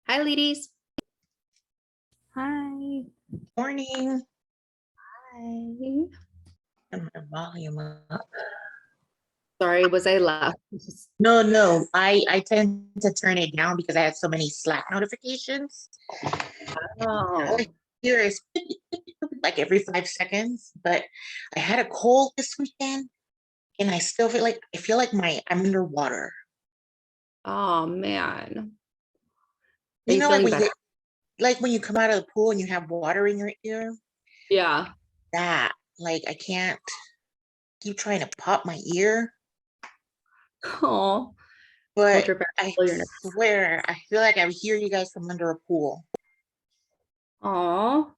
Hi, ladies. Hi. Morning. Hi. Turn my volume up. Sorry, was I loud? No. I tend to turn it down because I have so many Slack notifications. Oh, Here is like every 5 seconds. But I had a cold this weekend, and I still feel like I'm underwater. oh man. Are You you know, feeling better? like when you come out of the pool and you have water in your ear. Yeah. That I can't keep trying to pop my ear. Oh, But your back. I Your neck. swear, I feel like I hear you guys from under a pool. Oh,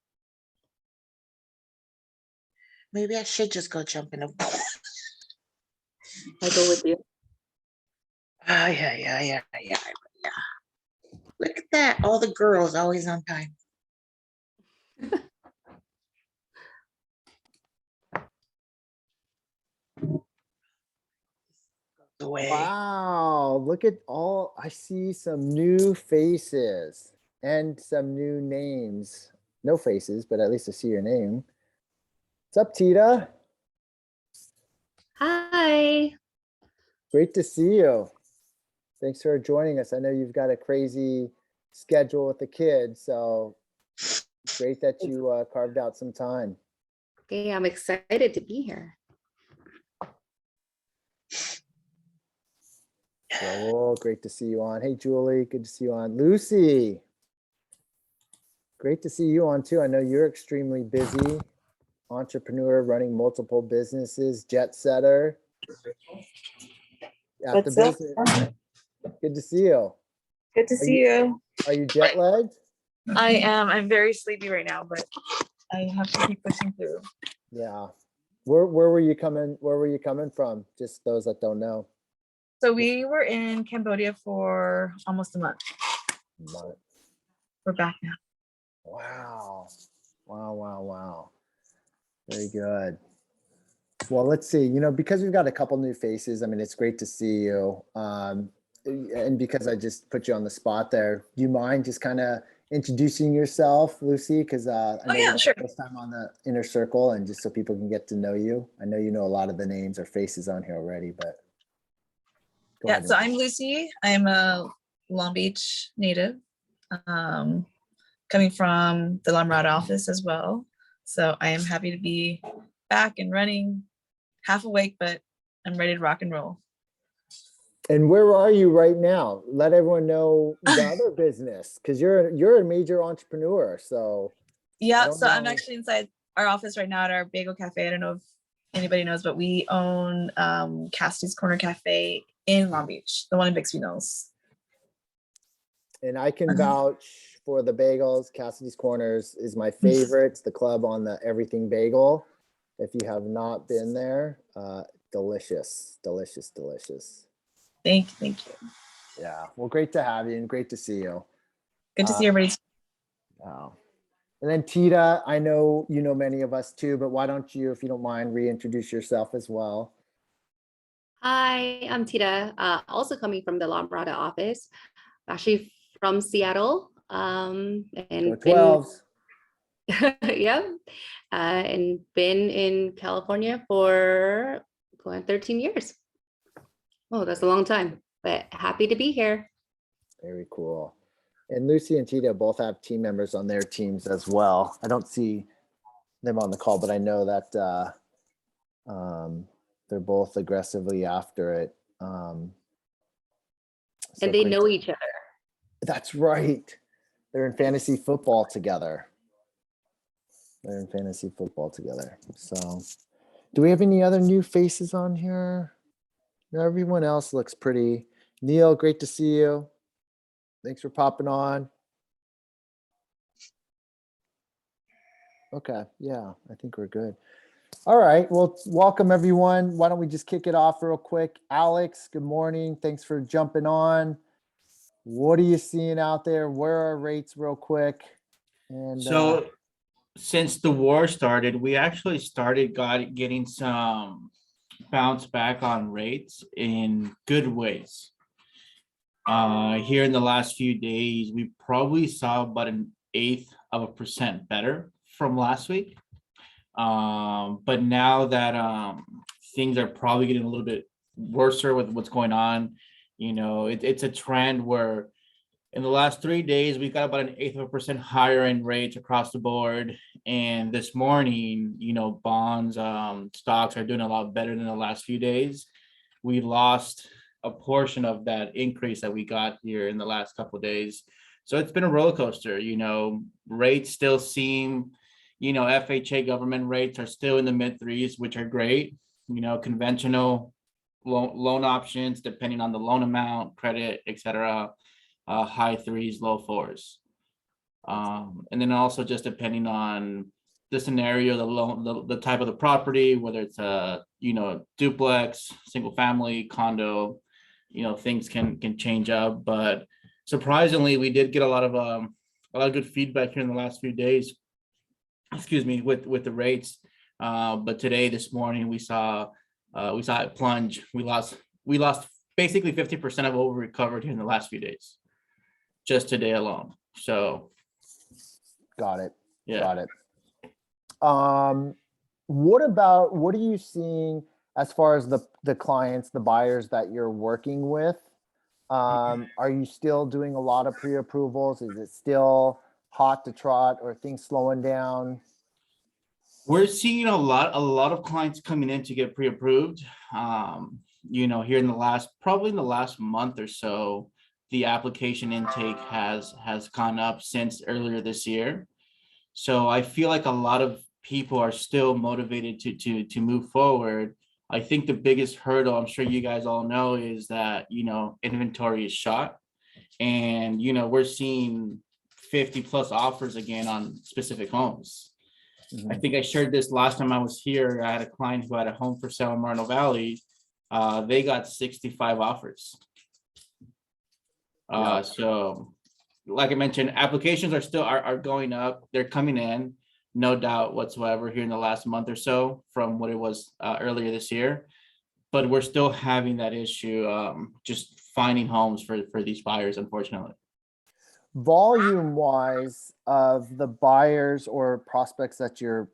Maybe I should just go jump in a pool. I go with you. Yeah. Look at that. All the girls always on time. Away. Wow, look at all, I see some new faces and some new names. No faces, but at least I see your name. What's up, Thyda? Hi. Great to see you. Thanks for joining us. I know you've got a crazy schedule with the kids, so great that you carved out some time. Okay, I'm excited to be here. Raul, great to see you on. Hey, Julie, good to see you on. Lucy, great to see you on too. I know you're extremely busy, entrepreneur running multiple businesses, jet setter. At the What's up? business. Good to see you. Good to see you. Are you jet lagged? I am. I'm very sleepy right now, but I have to keep pushing through. Yeah. Where were you coming? Where were you coming from? Just those that don't know. So we were in Cambodia for almost a month. We're back now. Wow. Wow. Very good. Well, let's see, because we've got a couple new faces, I mean, it's great to see you. And because I just put you on the spot there, do you mind just kind of introducing yourself, Lucy? Because I know yeah, this is sure. the first time on the inner circle, and just so people can get to know you. I know you know a lot of the names or faces on here already, but go ahead. So I'm Lucy. I'm a Long Beach native, coming from the Lamrata office as well. So I am happy to be back and running, half awake, but I'm ready to rock and roll. And where are you right now? Let everyone know the other business, because you're a major entrepreneur. So yeah, so I'm actually inside our office right now at our bagel cafe. I don't know if anybody knows, but we own Cassidy's Corner Cafe in Long Beach, the one in Bixby Knolls. And I can vouch for the bagels. Cassidy's Corners is my favorite. It's the club on the Everything Bagel. If you have not been there, delicious. Thank you. Yeah, well, great to have you and great to see you. Good to see everybody. Wow. And then Thyda, I know you know many of us too, but why don't you, if you don't mind, reintroduce yourself as well? Hi, I'm Thyda, also coming from the Lamrata office, actually from Seattle. And Go 12s. And been in California for 13 years. Oh, that's a long time, but happy to be here. Very cool. And Lucy and Thyda both have team members on their teams as well. I don't see them on the call, but I know that they're both aggressively after it. And they know each other. That's right. They're in fantasy football together. So do we have any other new faces on here? No, everyone else looks pretty. Neal, great to see you. Thanks for popping on. Okay, yeah, I think we're good. All right, well, welcome everyone. Why don't we just kick it off real quick? Alex, good morning. Thanks for jumping on. What are you seeing out there? Where are rates real quick? And so since the war started, we actually started getting some bounce back on rates in good ways. Here in the last few days, we probably saw about 1/8% better from last week. But now that things are probably getting a little bit worse with what's going on, it's a trend where in the last 3 days, we got about 1/8% higher in rates across the board. And this morning, bonds, stocks are doing a lot better than the last few days. We lost a portion of that increase that we got here in the last couple of days. So it's been a roller coaster. Rates still seem, FHA government rates are still in the mid-3s, which are great. Conventional loan options, depending on the loan amount, credit, etc. High 3s, low 4s. And then also just depending on the scenario, the loan, the type of the property, whether it's a, duplex, single family, condo, things can change up. But surprisingly, we did get a lot of good feedback here in the last few days, with the rates. But this morning, we saw it plunge. We lost basically 50% of what we recovered here in the last few days, just today alone. So got it. yeah. Got it. What are you seeing as far as the clients, the buyers that you're working with? Are you still doing a lot of pre-approvals? Is it still hot to trot, or things slowing down? We're seeing a lot of clients coming in to get pre-approved. Here in the last month or so, the application intake has gone up since earlier this year. So I feel like a lot of people are still motivated to move forward. I think the biggest hurdle, I'm sure you guys all know, is that, inventory is shot. And, we're seeing 50 plus offers again on specific homes. I think I shared this last time I was here. I had a client who had a home for sale in Moreno Valley. They got 65 offers. So like I mentioned, applications are going up. They're coming in, no doubt whatsoever, here in the last month or so from what it was earlier this year. But we're still having that issue, just finding homes for these buyers, unfortunately. Volume wise, of the buyers or prospects that you're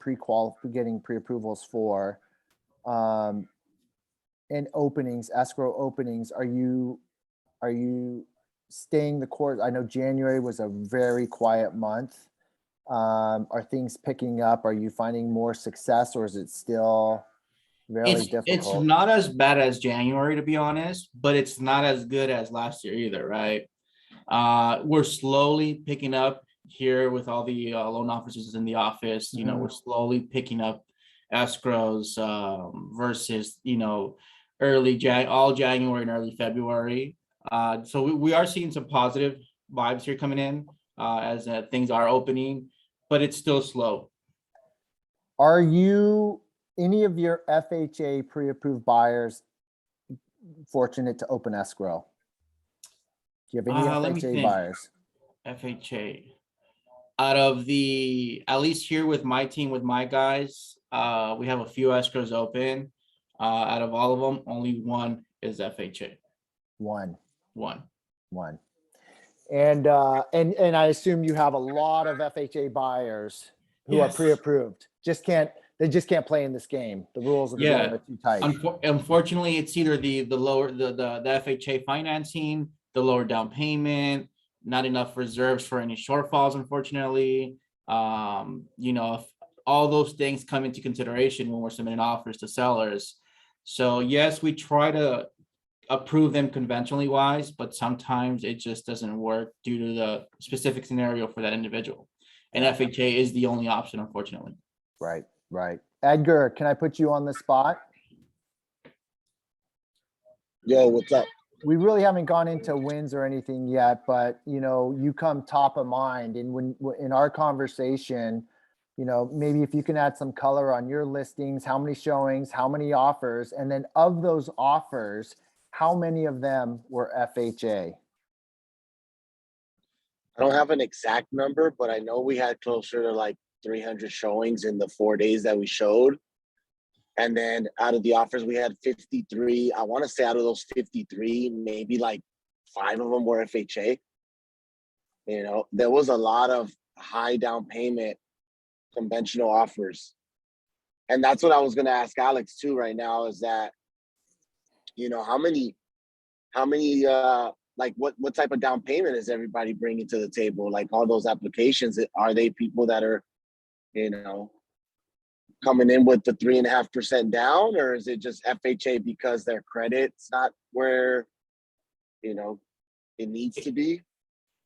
getting pre-approvals for, and openings, escrow openings, are you staying the course? I know January was a very quiet month. Are things picking up? Are you finding more success, or is it still really difficult? It's not as bad as January, to be honest, but it's not as good as last year either, right? We're slowly picking up here with all the loan officers in the office. We're slowly picking up escrows versus all January and early February. So we are seeing some positive vibes here coming in as things are opening, but it's still slow. Are you, any of your FHA pre-approved buyers, fortunate to open escrow? Do you have any FHA buyers? FHA. Out of at least here with my team, with my guys, we have a few escrows open. Out of all of them, only one is FHA. One. And I assume you have a lot of FHA buyers who are pre-approved. They just can't play in this game. The rules of the game are too tight. Unfortunately, it's either the lower the FHA financing, the lower down payment, not enough reserves for any shortfalls, unfortunately. If all those things come into consideration when we're submitting offers to sellers. So yes, we try to approve them conventionally wise, but sometimes it just doesn't work due to the specific scenario for that individual. And FHA is the only option, unfortunately. Right. Edgar, can I put you on the spot? Yo, what's up? We really haven't gone into wins or anything yet, but you come top of mind. And when in our conversation, maybe if you can add some color on your listings, how many showings, how many offers, and then of those offers, how many of them were FHA? I don't have an exact number, but I know we had closer to like 300 showings in the 4 days that we showed. And then out of the offers, we had 53. I want to say out of those 53, maybe like 5 of them were FHA. You know, there was a lot of high down payment conventional offers. And that's what I was going to ask Alex too right now, is that, you know, how many like what type of down payment is everybody bringing to the table? Like all those applications, are they people that are, you know, coming in with the 3.5% down, or is it just FHA because their credit's not where, you know, it needs to be?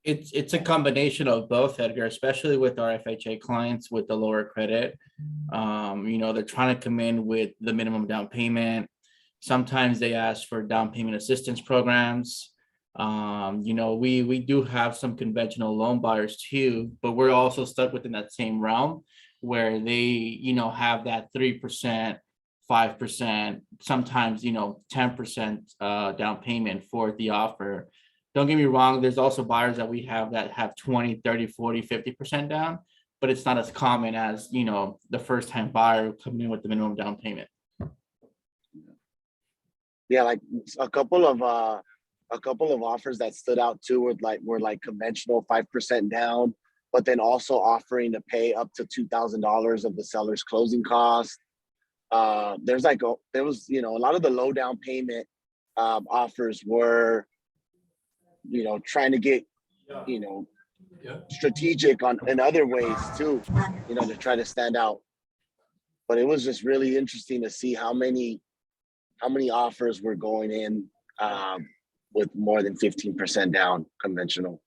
It's a combination of both, Edgar, especially with our FHA clients with the lower credit. You know, they're trying to come in with the minimum down payment. Sometimes they ask for down payment assistance programs. You know, we do have some conventional loan buyers too, but we're also stuck within that same realm where they, you know, have that 3%, 5%, sometimes, you know, 10% down payment for the offer. Don't get me wrong, there's also buyers that we have that have 20, 30, 40, 50% down, but it's not as common as, you know, the first time buyer coming in with the minimum down payment. Yeah, like a couple of offers that stood out too were like conventional 5% down, but then also offering to pay up to $2,000 of the seller's closing cost. There was, you know, a lot of the low down payment offers were, you know, trying to get, you know, strategic in other ways too, you know, to try to stand out. But it was just really interesting to see how many offers were going in with more than 15% down conventional.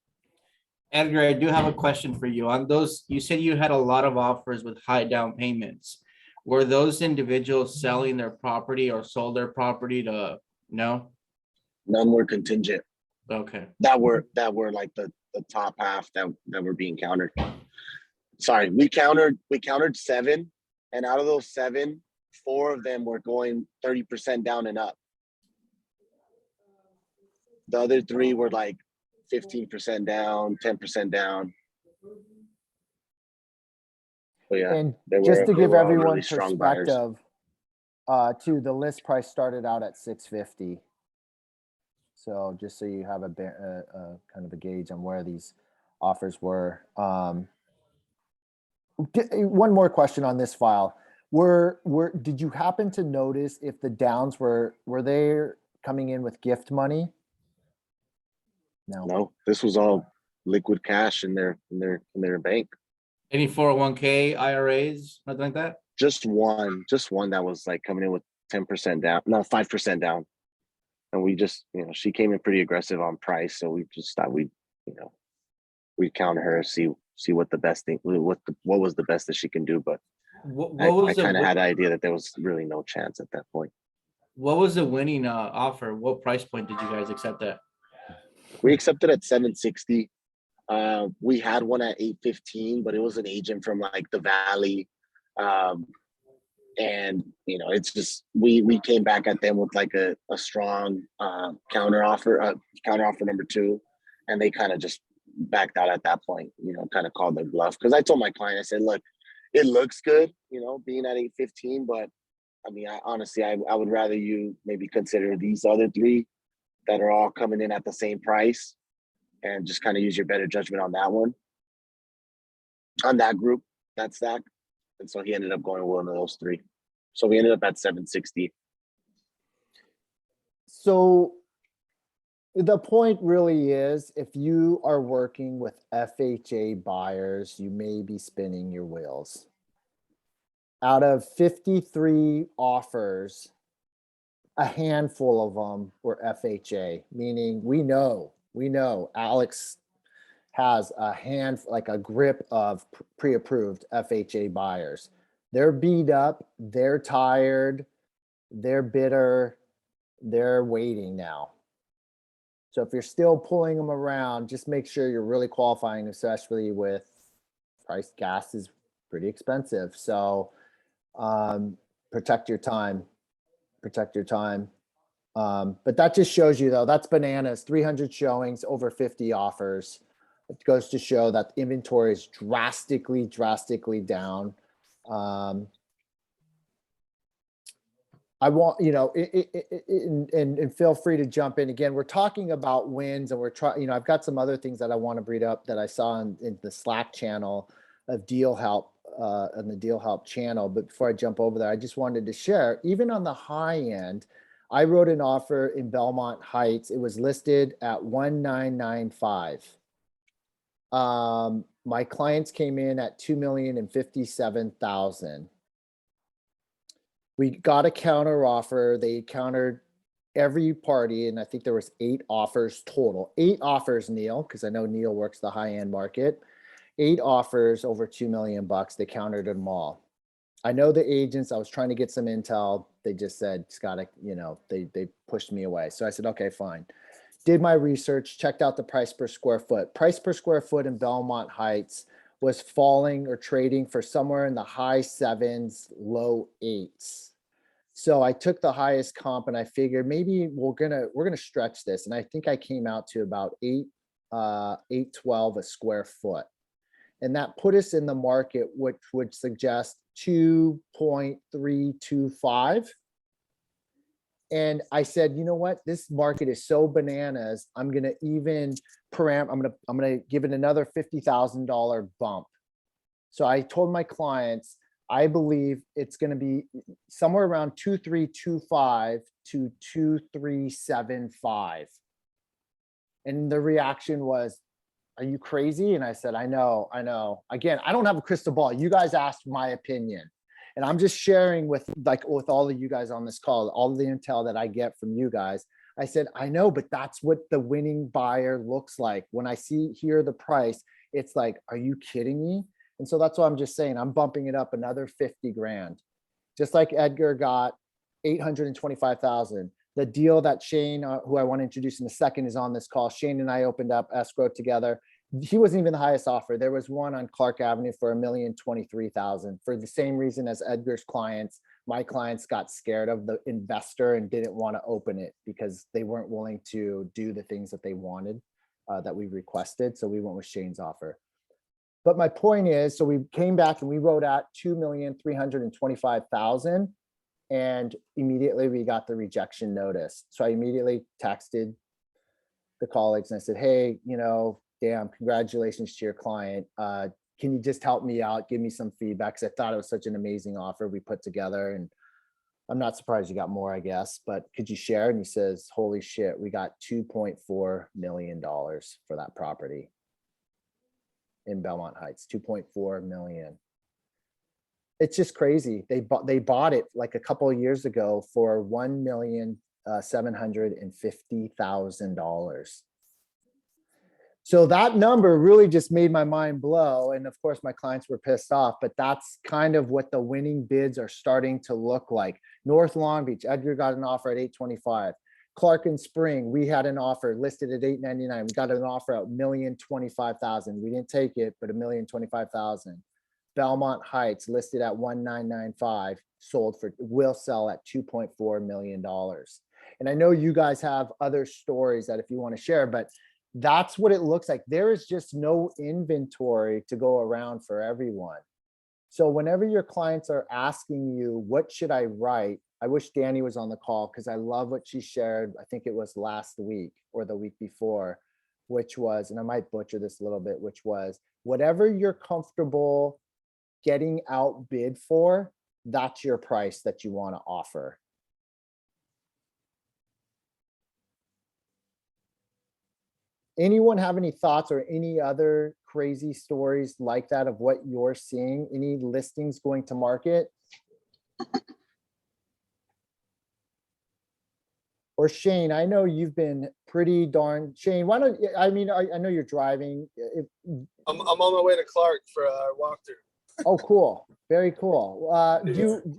Edgar, I do have a question for you. On those, you said you had a lot of offers with high down payments. Were those individuals selling their property or sold their property to, no? None were contingent. Okay. That were like the top half that were being countered. Sorry, we countered 7, and out of those 7, 4 of them were going 30% down and up. The other 3 were like 15% down, 10% down. But yeah, and just to give everyone really perspective, too, the list price started out at $650. So just so you have a kind of a gauge on where these offers were. One more question on this file. Did you happen to notice if the downs were they coming in with gift money? No, this was all liquid cash in their bank. Any 401k, IRAs, nothing like that? Just one that was like coming in with 10% down, no, 5% down. And we just, you know, she came in pretty aggressive on price. So we just thought we'd counter her, see what the best thing, what was the best that she can do. But I kind of had an idea that there was really no chance at that point. What was the winning offer? What price point did you guys accept at? We accepted at $760. We had one at $815, but it was an agent from like the Valley. And, you know, it's just, we came back at them with like a strong counter offer number 2. And they kind of just backed out at that point, you know, kind of called their bluff. Cause I told my client, I said, look, it looks good, you know, being at 815, but I mean, honestly, I would rather you maybe consider these other 3 that are all coming in at the same price and just kind of use your better judgment on that one, on that group, that stack. And so he ended up going with one of those 3. So we ended up at 760. So the point really is, if you are working with FHA buyers, you may be spinning your wheels. Out of 53 offers, a handful of them were FHA, meaning we know Alex has a grip of pre-approved FHA buyers. They're beat up, they're tired, they're bitter, they're waiting now. So if you're still pulling them around, just make sure you're really qualifying, especially with price. Gas is pretty expensive. So protect your time. But that just shows you, though, that's bananas. 300 showings, over 50 offers. It goes to show that inventory is drastically down. I want, you know, and feel free to jump in again. We're talking about wins and we're trying, you know, I've got some other things that I want to read up that I saw in the Slack channel of Deal Help, on the Deal Help channel. But before I jump over there, I just wanted to share, even on the high end, I wrote an offer in Belmont Heights. It was listed at 1995. My clients came in at 2,057,000. We got a counter offer. They countered every party, and I think there was 8 offers total. 8 offers, Neal, because I know Neal works the high-end market. 8 offers over $2 million. They countered them all. I know the agents. I was trying to get some intel. They just said, Scott, you know, they pushed me away. So I said, okay, fine. Did my research, checked out the price per square foot. Price per square foot in Belmont Heights was falling or trading for somewhere in the high 7s, low 8s. So I took the highest comp and I figured maybe we're gonna stretch this. And I think I came out to about $812 a square foot. And that put us in the market, which would suggest 2.325. And I said, you know what? This market is so bananas. I'm gonna give it another $50,000 bump. So I told my clients, I believe it's gonna be somewhere around 2.325 to 2.375. And the reaction was, are you crazy? And I said, I know. Again, I don't have a crystal ball. You guys asked my opinion. And I'm just sharing with all of you guys on this call, all of the intel that I get from you guys. I said, I know, but that's what the winning buyer looks like. When I hear the price, it's like, are you kidding me? And so that's why I'm just saying, I'm bumping it up another 50 grand. Just like Edgar got 825,000. The deal that Shane, who I want to introduce in a second, is on this call. Shane and I opened up escrow together. He wasn't even the highest offer. There was one on Clark Avenue for $1,023,000 for the same reason as Edgar's clients. My clients got scared of the investor and didn't want to open it because they weren't willing to do the things that they wanted, that we requested. So we went with Shane's offer. But my point is, so we came back and we wrote out $2,325,000, and immediately we got the rejection notice. So I immediately texted the colleagues and I said, hey, you know, damn, congratulations to your client. Can you just help me out? Give me some feedback. Because I thought it was such an amazing offer we put together. And I'm not surprised you got more, I guess, but could you share? And he says, holy shit, we got $2.4 million for that property in Belmont Heights, 2.4 million. It's just crazy. They bought it like a couple of years ago for $1,750,000. So that number really just made my mind blow. And of course, my clients were pissed off, but that's kind of what the winning bids are starting to look like. North Long Beach, Edgar got an offer at 825. Clark and Spring, we had an offer listed at 899. We got an offer at $1,025,000. We didn't take it, but $1,025,000. Belmont Heights listed at 1995, will sell at $2.4 million. And I know you guys have other stories that if you want to share, but that's what it looks like. There is just no inventory to go around for everyone. So whenever your clients are asking you, what should I write? I wish Danny was on the call because I love what she shared. I think it was last week or the week before, which was, and I might butcher this a little bit, which was whatever you're comfortable getting outbid for, that's your price that you want to offer. Anyone have any thoughts or any other crazy stories like that of what you're seeing? Any listings going to market? Or Shane, I know you've been pretty darn, Shane, why don't, I mean, I know you're driving. I'm on my way to Clark for a walkthrough. Oh, cool. Very cool.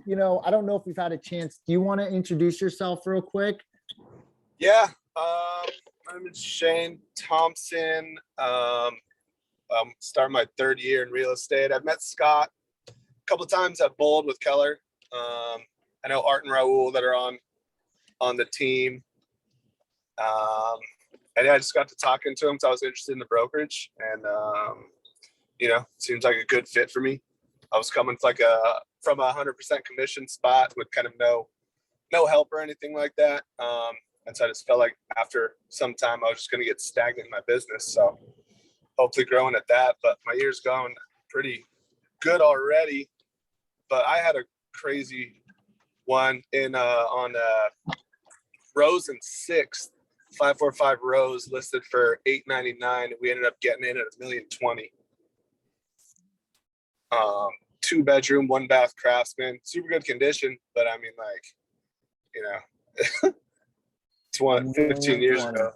You know, I don't know if we've had a chance. Do you want to introduce yourself real quick? Yeah. My name is Shane Thompson. I'm starting my 3rd year in real estate. I've met Scott a couple of times at Bold with Keller. I know Art and Raul that are on the team. And yeah, I just got to talking to him, so I was interested in the brokerage, and you know, seems like a good fit for me. I was coming from a 100% commission spot with kind of no no help or anything like that. And so I just felt like after some time I was just going to get stagnant in my business. So hopefully growing at that, but my year's going pretty good already. But I had a crazy one in on Rose and 6th, 545 Rose, listed for $899. We ended up getting in at $1,020,000. 2-bedroom, 1-bath Craftsman, super good condition. But I mean, like, you know, it's 15 years ago.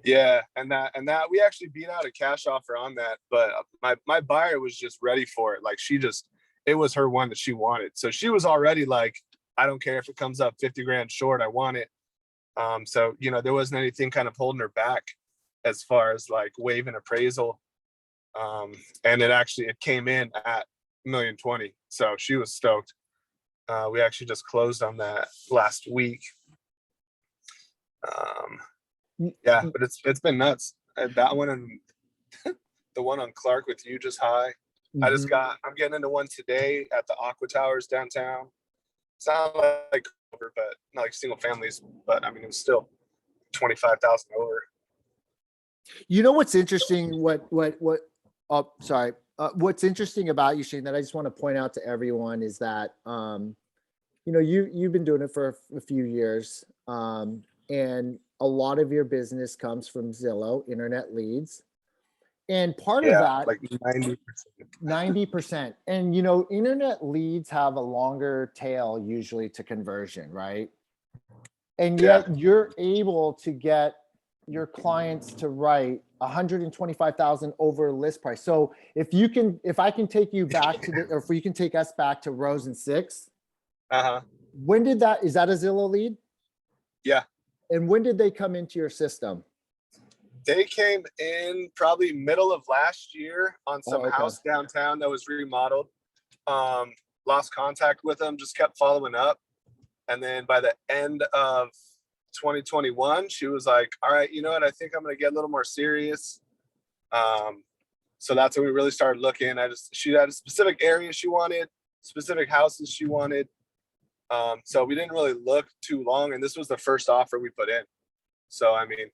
Yeah, and that we actually beat out a cash offer on that, but my buyer was just ready for it. Like it was her one that she wanted. So she was already like, I don't care if it comes up 50 grand short, I want it. So, you know, there wasn't anything kind of holding her back as far as like waiving appraisal. And it came in at $1,020,000. So she was stoked. We actually just closed on that last week. Yeah, but it's been nuts. That one and the one on Clark with you just high. I'm getting into one today at the Aqua Towers downtown. It's not like over, but not like single families, but I mean, it was still 25,000 over. You know, what's interesting, what's interesting about you, Shane, that I just want to point out to everyone is that, you know, you've been doing it for a few years. And a lot of your business comes from Zillow, internet leads. And part of that, like 90%. 90%. And, you know, internet leads have a longer tail usually to conversion, right? And yet you're able to get your clients to write 125,000 over list price. So if I can take you back to or if we can take us back to Rose and 6th. When did is that a Zillow lead? Yeah. And when did they come into your system? They came in probably middle of last year on some house downtown that was remodeled. Lost contact with them, just kept following up. And then by the end of 2021, she was like, all right, you know what? I think I'm going to get a little more serious. So that's when we really started looking. She had a specific area she wanted, specific houses she wanted. So we didn't really look too long, and this was the first offer we put in. So, I mean,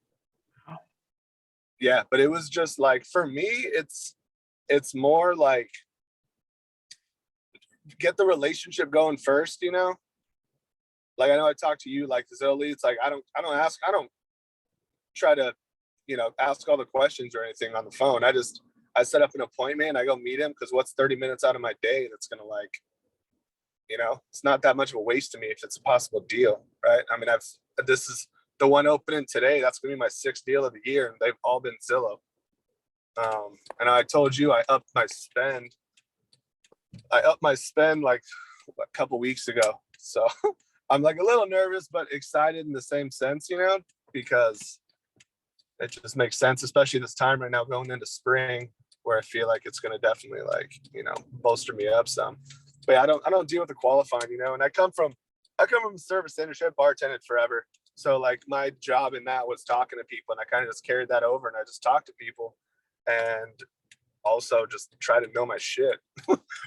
yeah, but it was just like, for me, it's more like get the relationship going first, you know? Like, I know I talked to you, like the Zillow leads, like, I don't try to, you know, ask all the questions or anything on the phone. I set up an appointment, I go meet him, because what's 30 minutes out of my day that's going to, like, you know, it's not that much of a waste to me if it's a possible deal, right? I mean, this is the one opening today. That's gonna be my 6th deal of the year, and they've all been Zillow. And I told you I upped my spend like a couple weeks ago. So I'm like a little nervous, but excited in the same sense, you know, because it just makes sense, especially this time right now going into spring, where I feel like it's gonna definitely, like, you know, bolster me up some. But yeah, I don't deal with the qualifying, you know, and I come from the service industry. I bartended forever. So like my job in that was talking to people, and I kind of just carried that over, and I just talked to people and also just try to know my shit,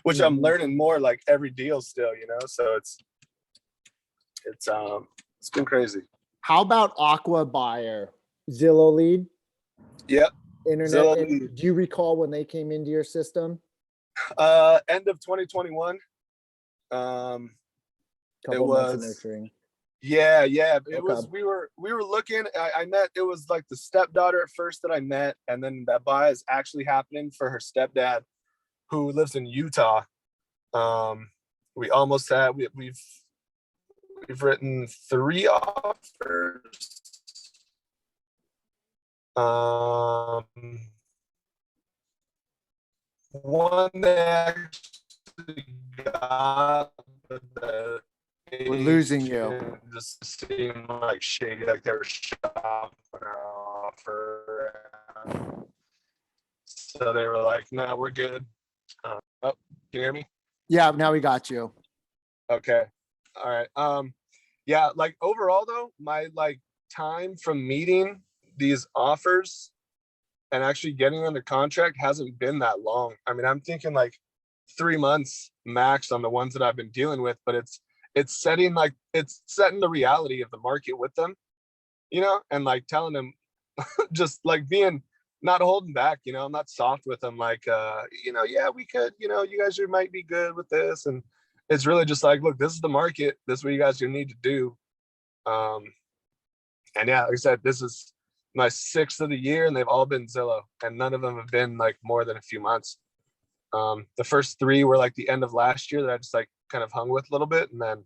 which I'm learning more like every deal still, you know? So it's been crazy. How about Aqua Buyer? Zillow lead? Yep. Internet. Zillow lead. Do you recall when they came into your system? End of 2021. Couple months of nurturing. Yeah. It was, we were looking, I met, it was like the stepdaughter at first that I met. And then that buy is actually happening for her stepdad, who lives in Utah. We almost had, we've written 3 offers. One they actually got, but we're losing you. Just seemed like shady, like they were shopping our offer. So they were like, "No, we're good." Oh, can you hear me? Yeah, now we got you. Okay. All right. Yeah, like overall though, my like time from meeting these offers and actually getting under contract hasn't been that long. I mean, I'm thinking like 3 months max on the ones that I've been dealing with, but it's setting the reality of the market with them, you know, and like telling them just like being not holding back, you know. I'm not soft with them, like you know, yeah, we could, you know, you guys might be good with this. And it's really just like, look, this is the market, this is what you guys need to do. And yeah, like I said, this is my 6th of the year and they've all been Zillow, and none of them have been like more than a few months. The first 3 were like the end of last year that I just like kind of hung with a little bit, and then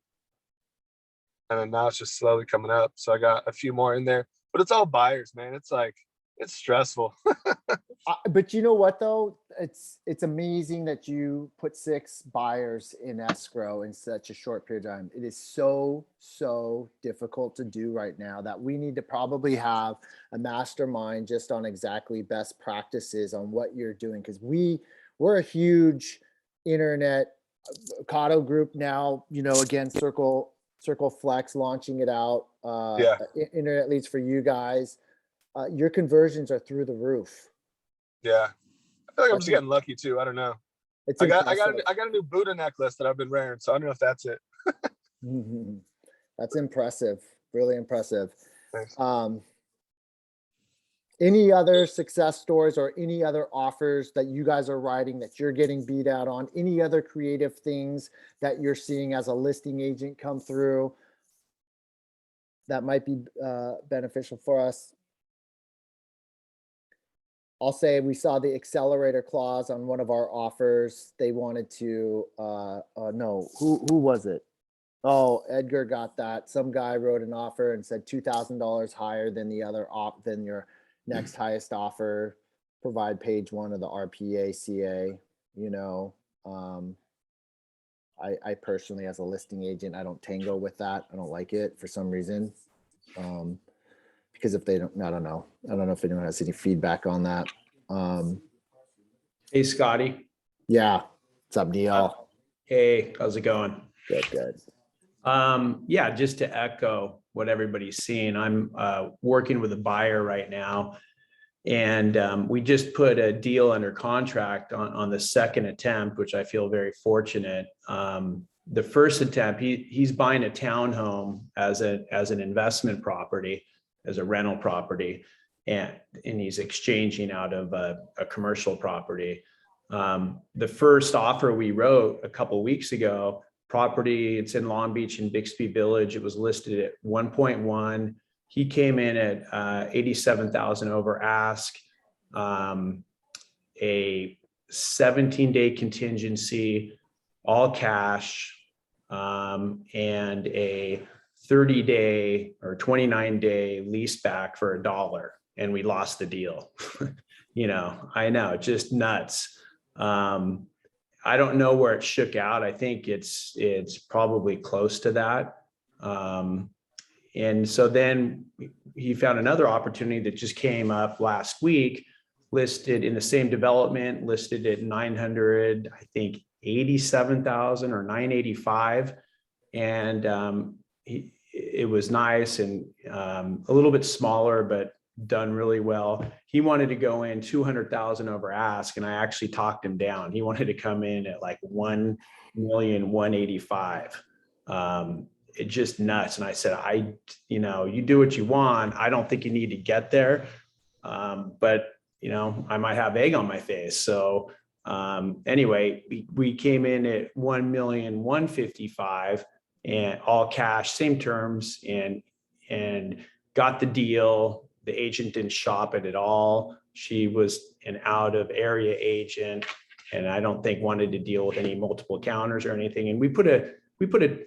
now it's just slowly coming up. So I got a few more in there, but it's all buyers, man. It's like, it's stressful. But you know what though? It's amazing that you put 6 buyers in escrow in such a short period of time. It is so difficult to do right now that we need to probably have a mastermind just on exactly best practices on what you're doing, because we're a huge internet Cotto group now, you know, again, Circle Flex launching it out, Yeah. internet leads for you guys. Your conversions are through the roof. Yeah. I feel like I'm just getting lucky too. I don't know. It's I got impressive. a new Buddha necklace that I've been wearing, so I don't know if that's it. Mhm. That's impressive. Really impressive. Thanks. Any other success stories or any other offers that you guys are writing that you're getting beat out on? Any other creative things that you're seeing as a listing agent come through that might be beneficial for us? I'll say we saw the accelerator clause on one of our offers. They wanted to, no, who was it? Oh, Edgar got that. Some guy wrote an offer and said $2,000 higher than the other than your next highest offer. Provide page 1 of the RPA CA. You know, I personally, as a listing agent, I don't tango with that. I don't like it for some reason. Because if they don't, I don't know if anyone has any feedback on that. Hey, Scotty. Yeah. What's up, Neal? Hey, how's it going? Good. Yeah, just to echo what everybody's seeing, I'm working with a buyer right now, and we just put a deal under contract on the second attempt, which I feel very fortunate. The first attempt, he's buying a townhome as an investment property, as a rental property, and he's exchanging out of a commercial property. The first offer we wrote a couple of weeks ago, property, it's in Long Beach in Bixby Village. It was listed at 1.1. He came in at 87,000 over ask, a 17-day contingency, all cash, and a 30-day or 29-day lease back for $1, and we lost the deal. You know, I know, just nuts. I don't know where it shook out. I think it's probably close to that. And so then he found another opportunity that just came up last week, listed in the same development, listed at 900, I think 87,000 or 985. And it was nice and a little bit smaller, but done really well. He wanted to go in 200,000 over ask, and I actually talked him down. He wanted to come in at like 1,185,000. It just nuts. And I said, you do what you want. I don't think you need to get there. But I might have egg on my face. So anyway, we came in at 1,155,000 and all cash, same terms, and got the deal. The agent didn't shop it at all. She was an out of area agent, and I don't think wanted to deal with any multiple counters or anything. And we put a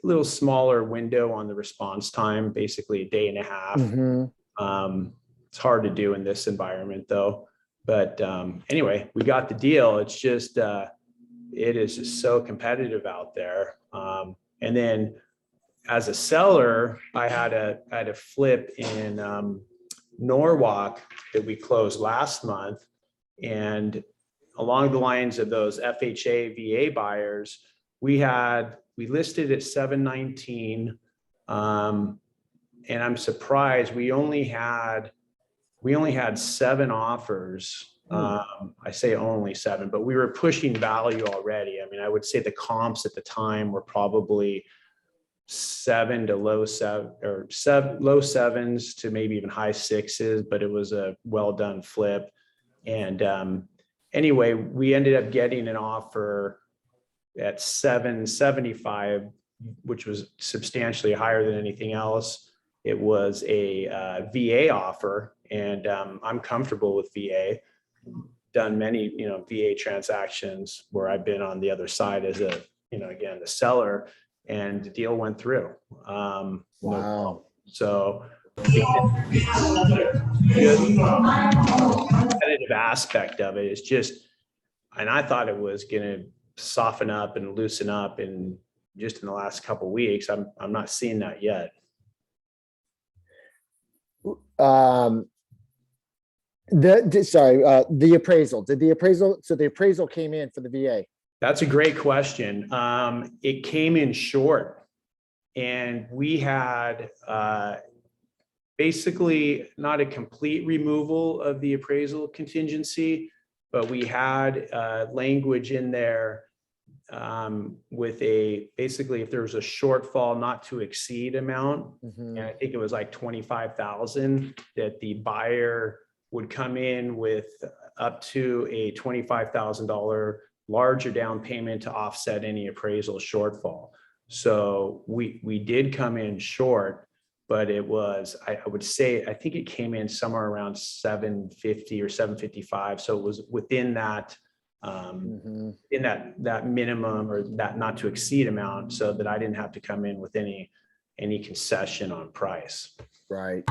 little smaller window on the response time, basically a day and a half. Mm-hmm. It's hard to do in this environment though. But anyway, we got the deal. It's just, it is just so competitive out there. And then as a seller, I had a flip in Norwalk that we closed last month. And along the lines of those FHA, VA buyers, we listed at 719. And I'm surprised we only had 7 offers. I say only 7, but we were pushing value already. I mean, I would say the comps at the time were probably 7 to low 7 or low 7s to maybe even high 6s, but it was a well done flip. And anyway, we ended up getting an offer at 775, which was substantially higher than anything else. It was a VA offer, and I'm comfortable with VA. Done many, VA transactions where I've been on the other side as a, again, the seller, and the deal went through. Wow. So the competitive aspect of it is just, and I thought it was going to soften up and loosen up in just in the last couple of weeks. I'm not seeing that yet. The appraisal, so the appraisal came in for the VA. That's a great question. It came in short, and we had basically not a complete removal of the appraisal contingency, but we had language in there with basically if there was a shortfall not to exceed amount, and I think it was like 25,000, that the buyer would come in with up to a $25,000 larger down payment to offset any appraisal shortfall. So we did come in short, but it was, I would say, I think it came in somewhere around 750 or 755. So it was within that, in that minimum or that not to exceed amount, so that I didn't have to come in with any concession on price. Right.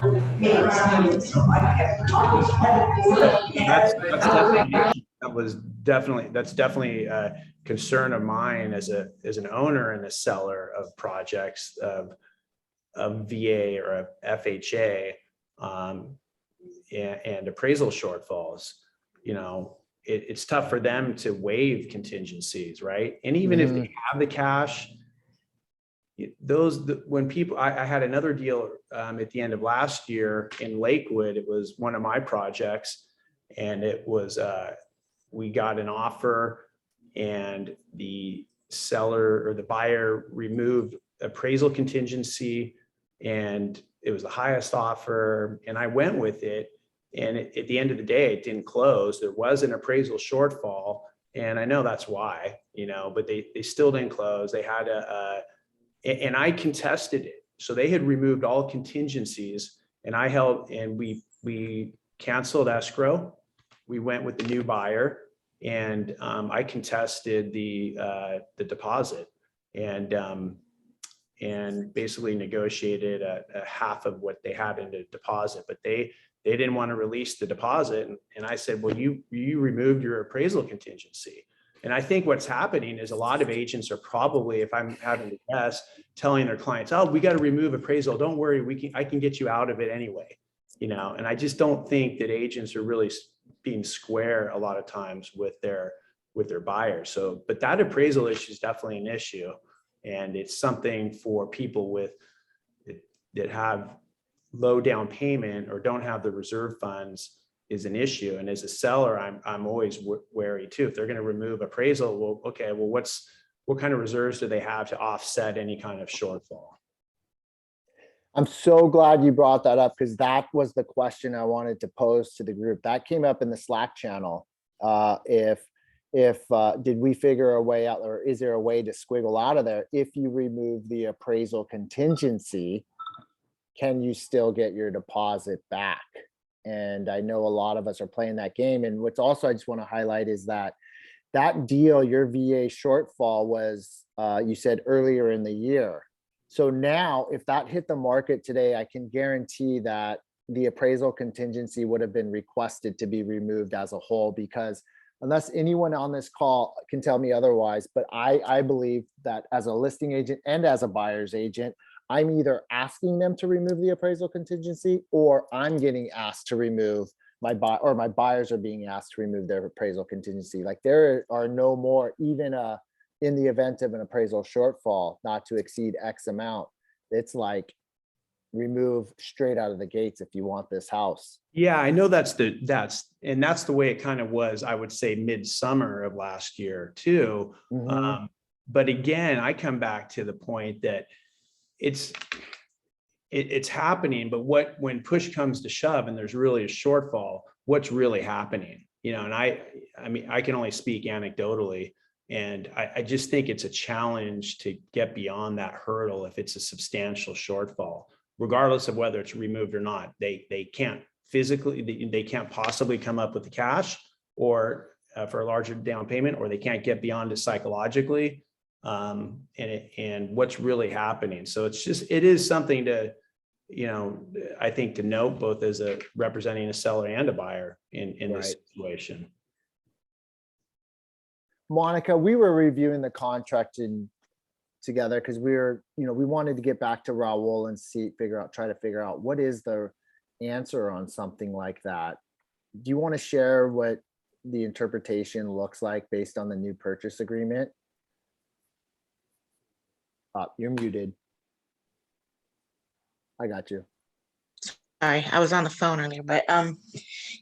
That's definitely a concern of mine as an owner and a seller of projects of VA or FHA and appraisal shortfalls. It's tough for them to waive contingencies, right? And even if they have the cash, when people, I had another deal at the end of last year in Lakewood. It was one of my projects, and it was we got an offer, and the seller or the buyer removed appraisal contingency, and it was the highest offer, and I went with it. And at the end of the day, it didn't close. There was an appraisal shortfall, and I know that's why, but they still didn't close. They had and I contested it. So they had removed all contingencies, and we canceled escrow. We went with the new buyer, and I contested the deposit, and basically negotiated a half of what they had in the deposit, but they didn't want to release the deposit. And I said, well, you removed your appraisal contingency. And I think what's happening is a lot of agents are probably, if I'm having to guess, telling their clients, oh, we got to remove appraisal. Don't worry, I can get you out of it anyway. And I just don't think that agents are really being square a lot of times with their buyers. So, but that appraisal issue is definitely an issue. And it's something for people that have low down payment or don't have the reserve funds is an issue. And as a seller, I'm always wary too. If they're going to remove appraisal, well, okay, well, what kind of reserves do they have to offset any kind of shortfall? I'm so glad you brought that up, because that was the question I wanted to pose to the group. That came up in the Slack channel. Did we figure a way out, or is there a way to squiggle out of there? If you remove the appraisal contingency, can you still get your deposit back? And I know a lot of us are playing that game. And what's also, I just want to highlight is that deal, your VA shortfall was, you said earlier in the year. So now if that hit the market today, I can guarantee that the appraisal contingency would have been requested to be removed as a whole, because unless anyone on this call can tell me otherwise, but I believe that as a listing agent and as a buyer's agent, I'm either asking them to remove the appraisal contingency, or I'm getting asked to remove my buyers are being asked to remove their appraisal contingency. Like, there are no more, even in the event of an appraisal shortfall not to exceed X amount, it's like remove straight out of the gates if you want this house. Yeah, I know that's the way it kind of was, I would say, midsummer of last year too. But again, I come back to the point that it's happening, but when push comes to shove and there's really a shortfall, what's really happening? You know, and I mean, I can only speak anecdotally, and I just think it's a challenge to get beyond that hurdle if it's a substantial shortfall, regardless of whether it's removed or not. They can't physically, they can't possibly come up with the cash or for a larger down payment, or they can't get beyond it psychologically. And what's really happening. So it is something to, you know, I think to note, both as a representing a seller and a buyer in this situation. Monica, we were reviewing the contract together because we were, you know, we wanted to get back to Raul and try to figure out what is the answer on something like that. Do you want to share what the interpretation looks like based on the new purchase agreement? You're muted. I got you. Sorry, I was on the phone earlier, but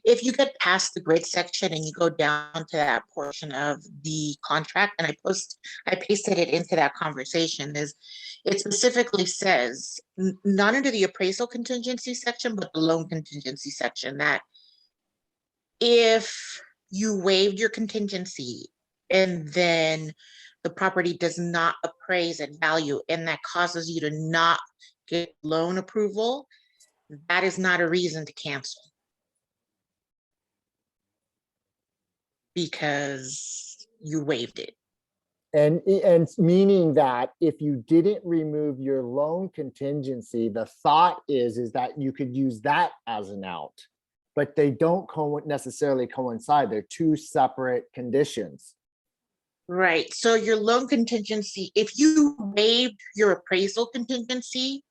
if you get past the grid section and you go down to that portion of the contract, and I pasted it into that conversation, it specifically says, not under the appraisal contingency section, but the loan contingency section, that if you waived your contingency and then the property does not appraise at value and that causes you to not get loan approval, that is not a reason to cancel. Because you waived it. And meaning that if you didn't remove your loan contingency, the thought is that you could use that as an out, but they don't necessarily coincide. They're two separate conditions. Right. So your loan contingency, if you waived your appraisal contingency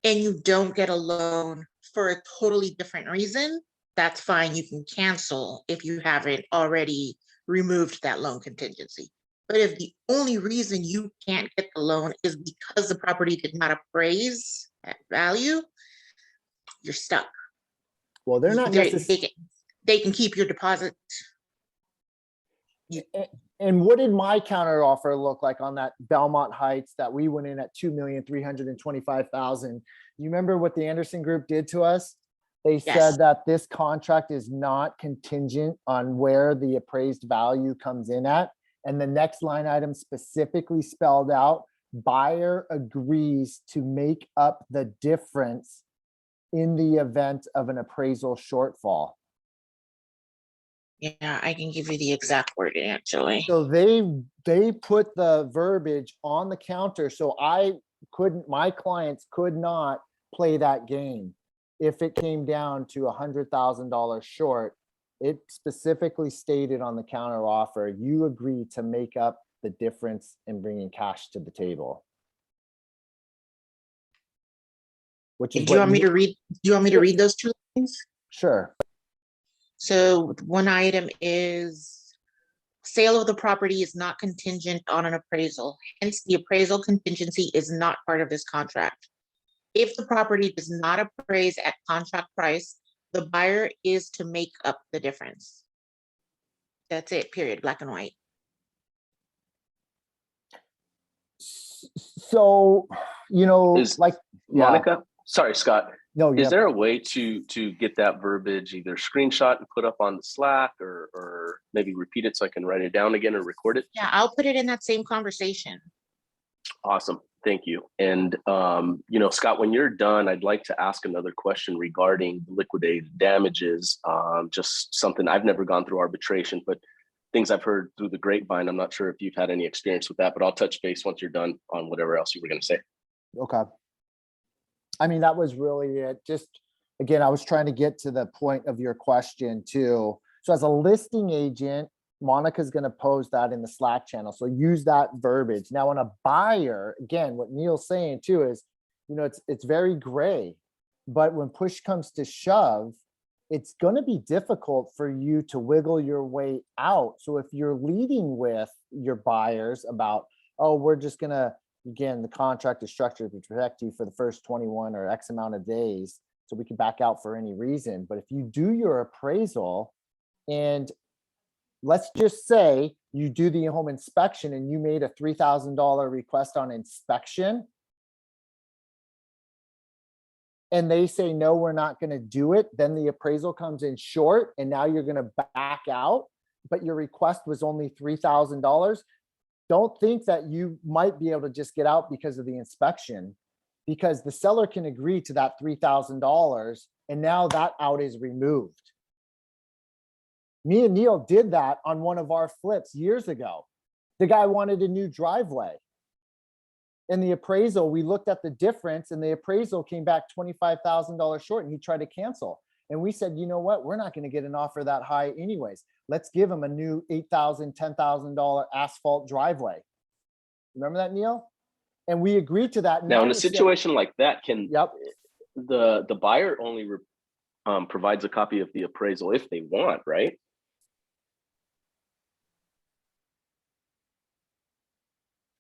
and you don't get a loan for a totally different reason, that's fine. You can cancel if you haven't already removed that loan contingency. But if the only reason you can't get the loan is because the property did not appraise at value, you're stuck. Well, they're not necessarily. They can keep your deposit. And what did my counter offer look like on that Belmont Heights that we went in at $2,325,000? You remember what the Anderson Group did to us? They said that this contract is not contingent on where the appraised value comes in at. And the next line item specifically spelled out, buyer agrees to make up the difference in the event of an appraisal shortfall. Yeah, I can give you the exact wording actually. So they put the verbiage on the counter. So my clients could not play that game. If it came down to $100,000 short, it specifically stated on the counter offer, you agree to make up the difference in bringing cash to the table. Which is do you want me to read? Do you want me to read those two things? Sure. So one item is sale of the property is not contingent on an appraisal. Hence, the appraisal contingency is not part of this contract. If the property does not appraise at contract price, the buyer is to make up the difference. That's it, period, black and white. So, you know, Monica, sorry, Scott. No, is there a way to get that verbiage either screenshot and put up on the Slack or maybe repeat it so I can write it down again or record it? Yeah, I'll put it in that same conversation. Awesome. Thank you. And, you know, Scott, when you're done, I'd like to ask another question regarding liquidated damages. Just something I've never gone through arbitration, but things I've heard through the grapevine. I'm not sure if you've had any experience with that, but I'll touch base once you're done on whatever else you were going to say. Okay. I mean, that was really it. Just, again, I was trying to get to the point of your question too. So as a listing agent, Monica's going to post that in the Slack channel. So use that verbiage. Now, on a buyer, again, what Neal's saying too is, you know, it's very gray, but when push comes to shove, it's going to be difficult for you to wiggle your way out. So if you're leading with your buyers about, oh, we're just going to, again, the contract is structured to protect you for the first 21 or X amount of days, so we can back out for any reason. But if you do your appraisal and let's just say you do the home inspection and you made a $3,000 request on inspection, and they say, no, we're not going to do it, then the appraisal comes in short and now you're going to back out, but your request was only $3,000, don't think that you might be able to just get out because of the inspection, because the seller can agree to that $3,000 and now that out is removed. Me and Neal did that on one of our flips years ago. The guy wanted a new driveway. In the appraisal, we looked at the difference and the appraisal came back $25,000 short and he tried to cancel. And we said, you know what? We're not going to get an offer that high anyways. Let's give him a new $8,000, $10,000 asphalt driveway. Remember that, Neal? And we agreed to that. Now, in a situation like that, can Yep. the buyer only provides a copy of the appraisal if they want, right?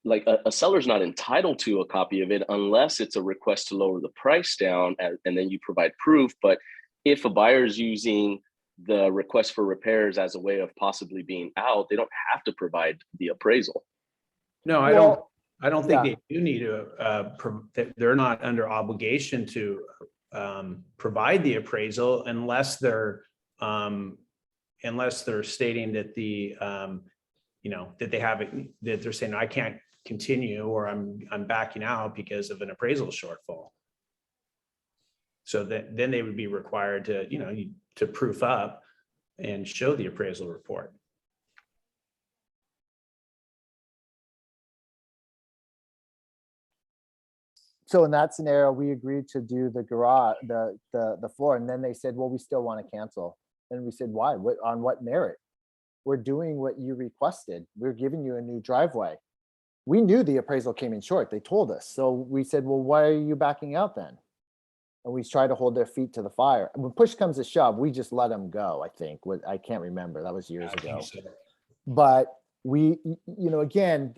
Like a seller's not entitled to a copy of it unless it's a request to lower the price down, and then you provide proof. But if a buyer is using the request for repairs as a way of possibly being out, they don't have to provide the appraisal. No, I don't think yeah. they do need they're not under obligation to provide the appraisal unless they're stating that the that they have it, that they're saying, I can't continue, or I'm backing out because of an appraisal shortfall. So that then they would be required to, to proof up and show the appraisal report. So in that scenario, we agreed to do the garage, the floor, and then they said, well, we still want to cancel. And we said, why? On what merit? We're doing what you requested. We're giving you a new driveway. We knew the appraisal came in short. They told us. So we said, well, why are you backing out then? And we tried to hold their feet to the fire. And when push comes to shove, we just let them go, I think. I can't remember. That was years ago. So. But we, again,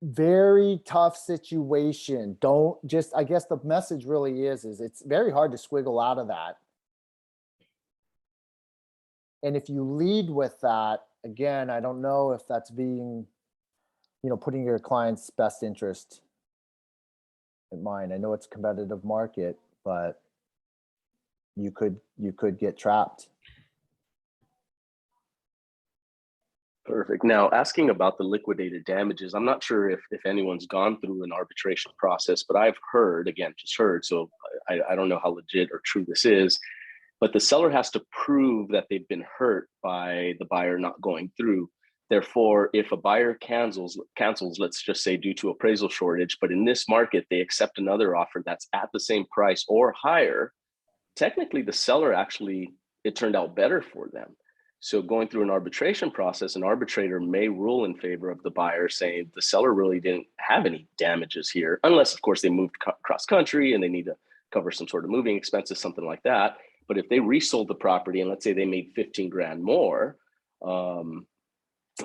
very tough situation. Don't just, I guess the message really is it's very hard to squiggle out of that. And if you lead with that, again, I don't know if that's being, putting your client's best interest in mind. I know it's a competitive market, but you could get trapped. Perfect. Now, asking about the liquidated damages, I'm not sure if anyone's gone through an arbitration process, but I've heard, so I don't know how legit or true this is, but the seller has to prove that they've been hurt by the buyer not going through. Therefore, if a buyer cancels, let's just say due to appraisal shortage, but in this market, they accept another offer that's at the same price or higher, technically the seller it turned out better for them. So going through an arbitration process, an arbitrator may rule in favor of the buyer, saying the seller really didn't have any damages here, unless of course they moved cross country and they need to cover some sort of moving expenses, something like that. But if they resold the property and let's say they made 15 grand more,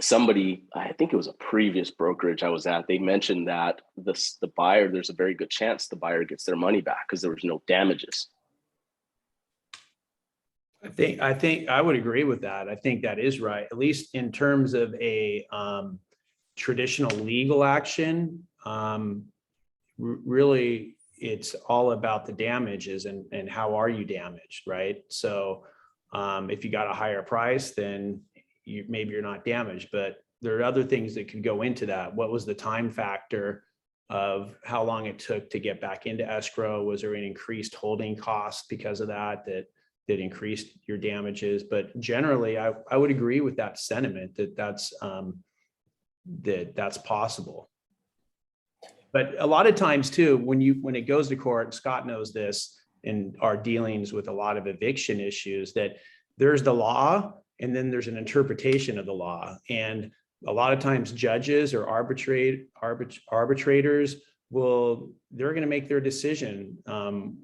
somebody, I think it was a previous brokerage I was at, they mentioned that the buyer, there's a very good chance the buyer gets their money back because there was no damages. I think I would agree with that. I think that is right, at least in terms of a traditional legal action. Really, it's all about the damages and how are you damaged, right? So if you got a higher price, then maybe you're not damaged, but there are other things that could go into that. What was the time factor of how long it took to get back into escrow? Was there an increased holding cost because of that increased your damages? But generally, I would agree with that sentiment that's possible. But a lot of times too, when it goes to court, Scott knows this in our dealings with a lot of eviction issues, that there's the law and then there's an interpretation of the law. And a lot of times judges or arbitrators they're going to make their decision. And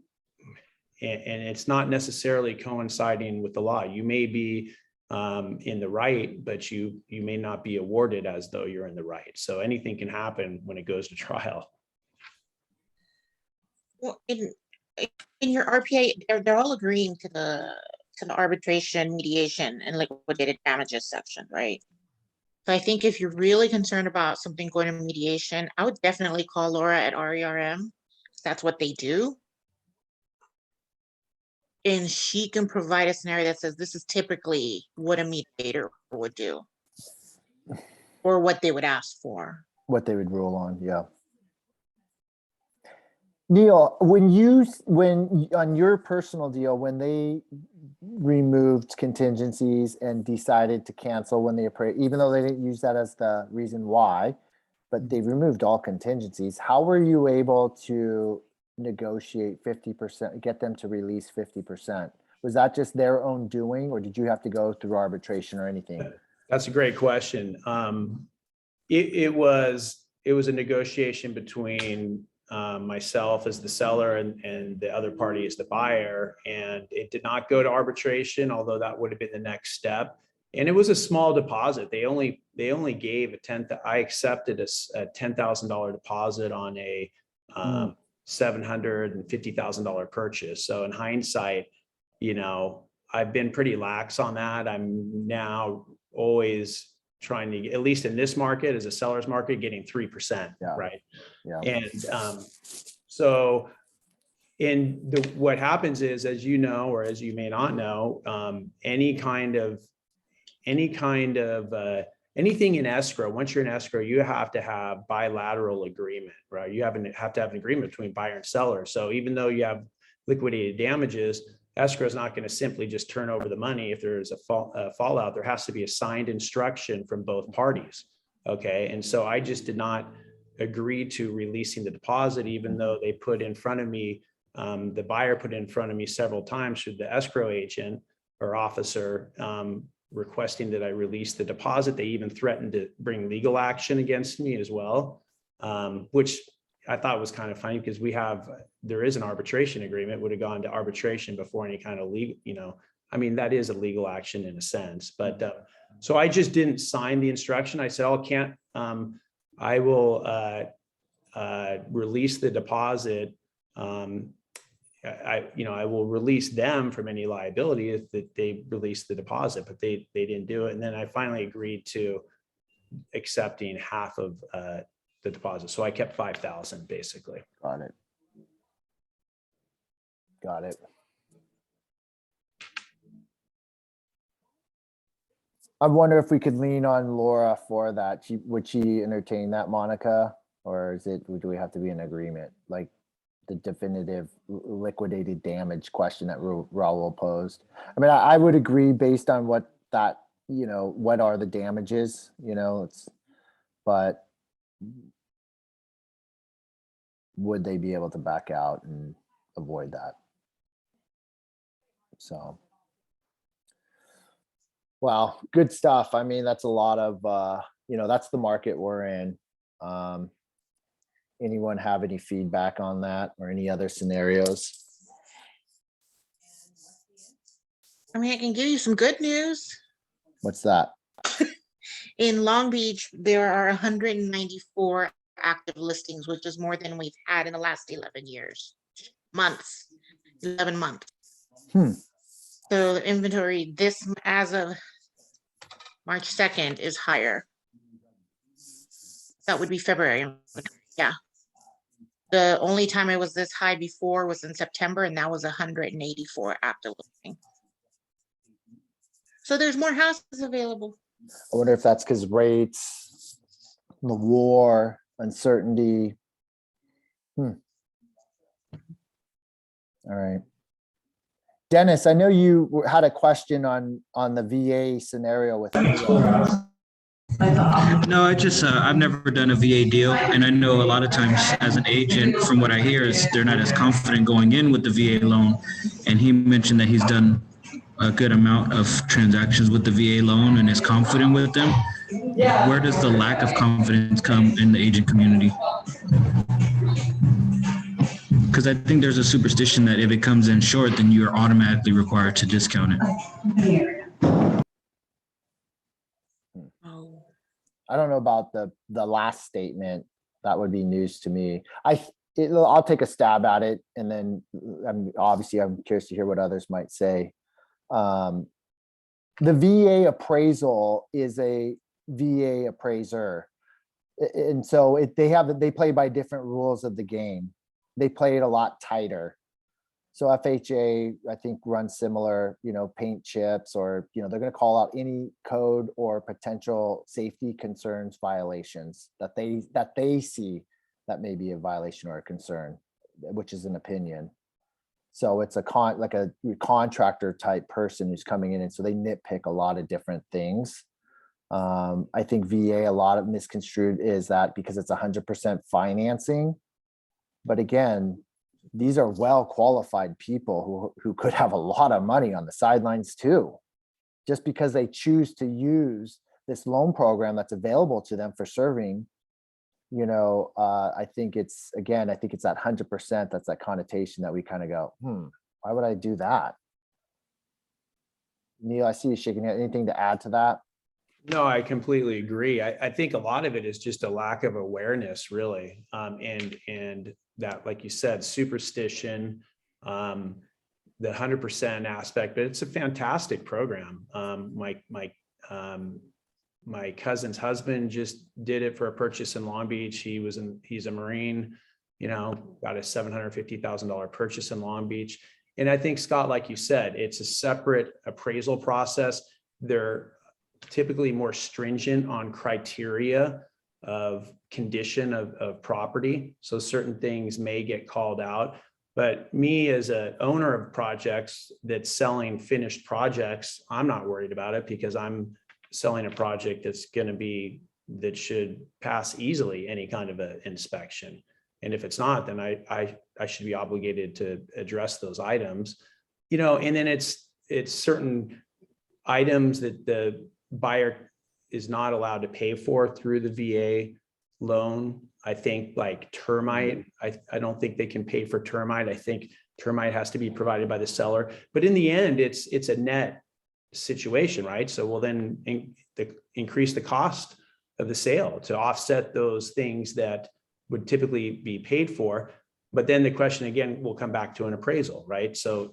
it's not necessarily coinciding with the law. You may be in the right, but you may not be awarded as though you're in the right. So anything can happen when it goes to trial. Well, in your RPA, they're all agreeing to the arbitration, mediation, and liquidated damages section, right? So I think if you're really concerned about something going to mediation, I would definitely call Laura at RERM. That's what they do. and she can provide a scenario that says this is typically what a mediator would do or what they would ask for. What they would rule on, yeah. Neal, when on your personal deal, when they removed contingencies and decided to cancel when they appraise, even though they didn't use that as the reason why, but they removed all contingencies, how were you able to negotiate 50%, get them to release 50%? Was that just their own doing, or did you have to go through arbitration or anything? That's a great question. It was a negotiation between myself as the seller and the other party as the buyer, and it did not go to arbitration, although that would have been the next step. And it was a small deposit. They only gave I accepted a $10,000 deposit on a $750,000 purchase. So in hindsight, I've been pretty lax on that. I'm now always trying to, at least in this market, as a seller's market, getting 3%, Yeah. right? Yeah. And so what happens is, as you know, or as you may not know, anything in escrow, once you're in escrow, you have to have bilateral agreement, right? You have to have an agreement between buyer and seller. So even though you have liquidated damages, escrow is not going to simply just turn over the money. If there's a fallout, there has to be a signed instruction from both parties. Okay. And so I just did not agree to releasing the deposit, even though they put in front of me, the buyer put in front of me several times through the escrow agent or officer, requesting that I release the deposit. They even threatened to bring legal action against me as well, which I thought was kind of funny because there is an arbitration agreement, would have gone to arbitration before any kind of legal, that is a legal action in a sense. But so I just didn't sign the instruction. I said, I will release the deposit. I will release them from any liability if they release the deposit, but they didn't do it. And then I finally agreed to accepting half of the deposit. So I kept 5,000 basically. Got it. Got it. I wonder if we could lean on Laura for that. Would she entertain that, Monica? Or do we have to be in agreement? Like the definitive liquidated damage question that Raul posed. I would agree based on what that, what are the damages, but would they be able to back out and avoid that? So, well, good stuff. That's a lot of, that's the market we're in. Anyone have any feedback on that or any other scenarios? I can give you some good news. What's that? In Long Beach, there are 194 active listings, which is more than we've had in the last 11 months. So the inventory as of March 2nd is higher. That would be February. Yeah. The only time it was this high before was in September, and that was 184 active listings. So there's more houses available. I wonder if that's because rates, the war, uncertainty. All right. Dennis, I know you had a question on the VA scenario with Neal. No, I've never done a VA deal. And I know a lot of times as an agent, from what I hear, is they're not as confident going in with the VA loan. And he mentioned that he's done a good amount of transactions with the VA loan and is confident with them. Where does the lack of confidence come in the agent community? Because I think there's a superstition that if it comes in short, then you're automatically required to discount it. I don't know about the last statement. That would be news to me. I'll take a stab at it, and then I'm curious to hear what others might say. The VA appraisal is a VA appraiser, and so they play by different rules of the game. They play it a lot tighter. So FHA, I think, runs similar, paint chips, or, they're going to call out any code or potential safety concerns, violations that they see that may be a violation or a concern, which is an opinion. So it's like a contractor type person who's coming in, and so they nitpick a lot of different things. I think VA, a lot of misconstrued is that because it's 100% financing, but again, these are well qualified people who could have a lot of money on the sidelines too. Just because they choose to use this loan program that's available to them for serving, I think it's that 100%, that's that connotation that we kind of go, why would I do that? Neal, I see you shaking your head. Anything to add to that? No, I completely agree. I think a lot of it is just a lack of awareness, really. And that, like you said, superstition, the 100% aspect, but it's a fantastic program. My cousin's husband just did it for a purchase in Long Beach. He's a Marine, got a $750,000 purchase in Long Beach. And I think, Scott, like you said, it's a separate appraisal process. They're typically more stringent on criteria of condition of property. So certain things may get called out. But me as an owner of projects that's selling finished projects, I'm not worried about it because I'm selling a project that should pass easily any kind of an inspection. And if it's not, then I should be obligated to address those items, and then it's certain items that the buyer is not allowed to pay for through the VA loan. I think like termite, I don't think they can pay for termite. I think termite has to be provided by the seller, but in the end, it's a net situation, right? So we'll then increase the cost of the sale to offset those things that would typically be paid for. But then the question again will come back to an appraisal, right? So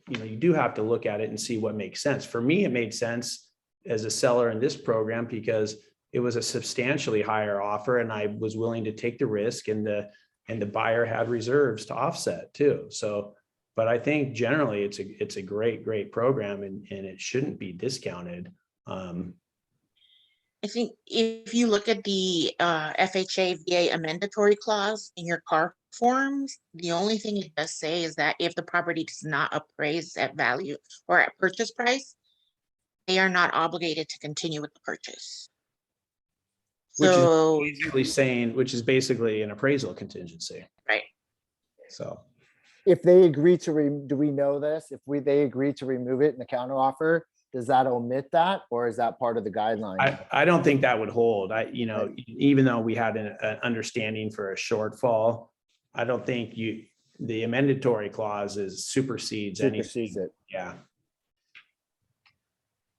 you do have to look at it and see what makes sense. For me, it made sense as a seller in this program because it was a substantially higher offer and I was willing to take the risk, and the buyer had reserves to offset too. So, but I think generally it's a great program and it shouldn't be discounted. I think if you look at the FHA VA amendatory clause in your car forms, the only thing it does say is that if the property does not appraise at value or at purchase price, they are not obligated to continue with the purchase. So, Which is basically an appraisal contingency. Right. So if they agree to, do we know this? If they agree to remove it in the counter offer, does that omit that, or is that part of the guideline? I don't think that would hold. Even though we had an understanding for a shortfall, I don't think the amendatory clause supersedes anything. It. Yeah.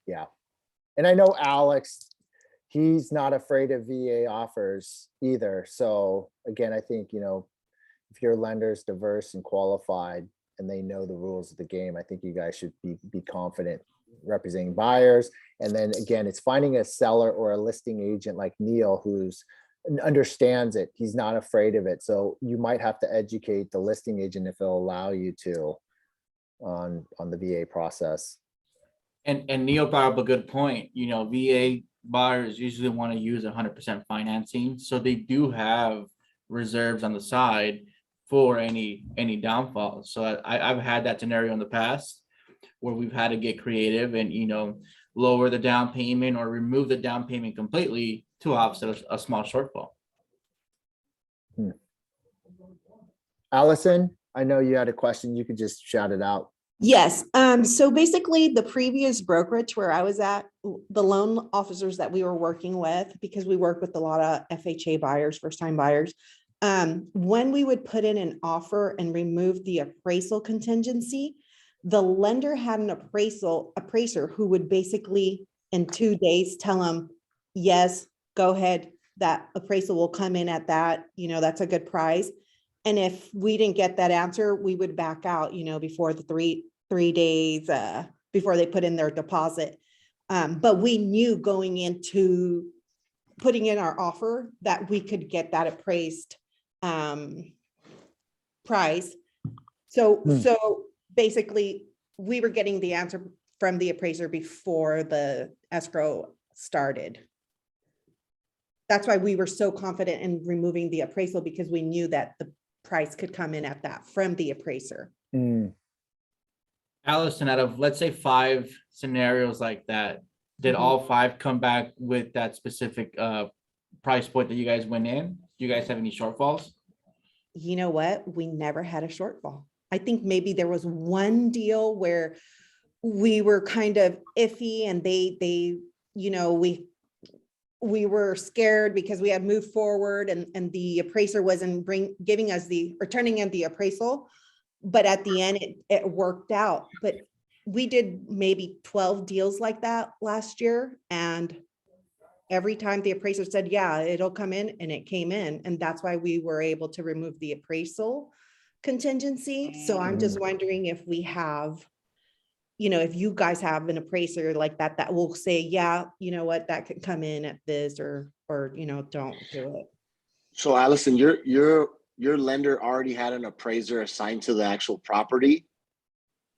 Yeah. And I know Alex, he's not afraid of VA offers either. So again, I think, if your lender is diverse and qualified and they know the rules of the game, I think you guys should be confident representing buyers. And then again, it's finding a seller or a listing agent like Neal who's understands it. He's not afraid of it. So you might have to educate the listing agent if they'll allow you to on the VA process. And Neal brought up a good point. VA buyers usually want to use 100% financing, so they do have reserves on the side for any downfalls. So I've had that scenario in the past where we've had to get creative and lower the down payment or remove the down payment completely to offset a small shortfall. Allison, I know you had a question. You could just shout it out. Yes. So basically the previous brokerage where I was at, the loan officers that we were working with, because we work with a lot of FHA buyers, first time buyers, when we would put in an offer and remove the appraisal contingency, the lender had an appraiser who would basically in 2 days tell them, yes, go ahead. That appraisal will come in at that, that's a good price. And if we didn't get that answer, we would back out, before the three days, before they put in their deposit. But we knew going into putting in our offer that we could get that appraised price. So, Hmm. so basically, we were getting the answer from the appraiser before the escrow started. That's why we were so confident in removing the appraisal, because we knew that the price could come in at that from the appraiser. Mm. Allison, out of, let's say, 5 scenarios like that, did Mhm. all 5 come back with that specific price point that you guys went in? Do you guys have any shortfalls? You know what? We never had a shortfall. I think maybe there was one deal where we were kind of iffy, and they, you know, we were scared because we had moved forward, and the appraiser wasn't giving us turning in the appraisal. But at the end, it worked out. But we did maybe 12 deals like that last year. And every time the appraiser said, yeah, it'll come in, and it came in. And that's why we were able to remove the appraisal contingency. So I'm just wondering if we have, you know, if you guys have an appraiser like that, that will say, yeah, you know what, that could come in at this, or, you know, don't do it. So Allison, your lender already had an appraiser assigned to the actual property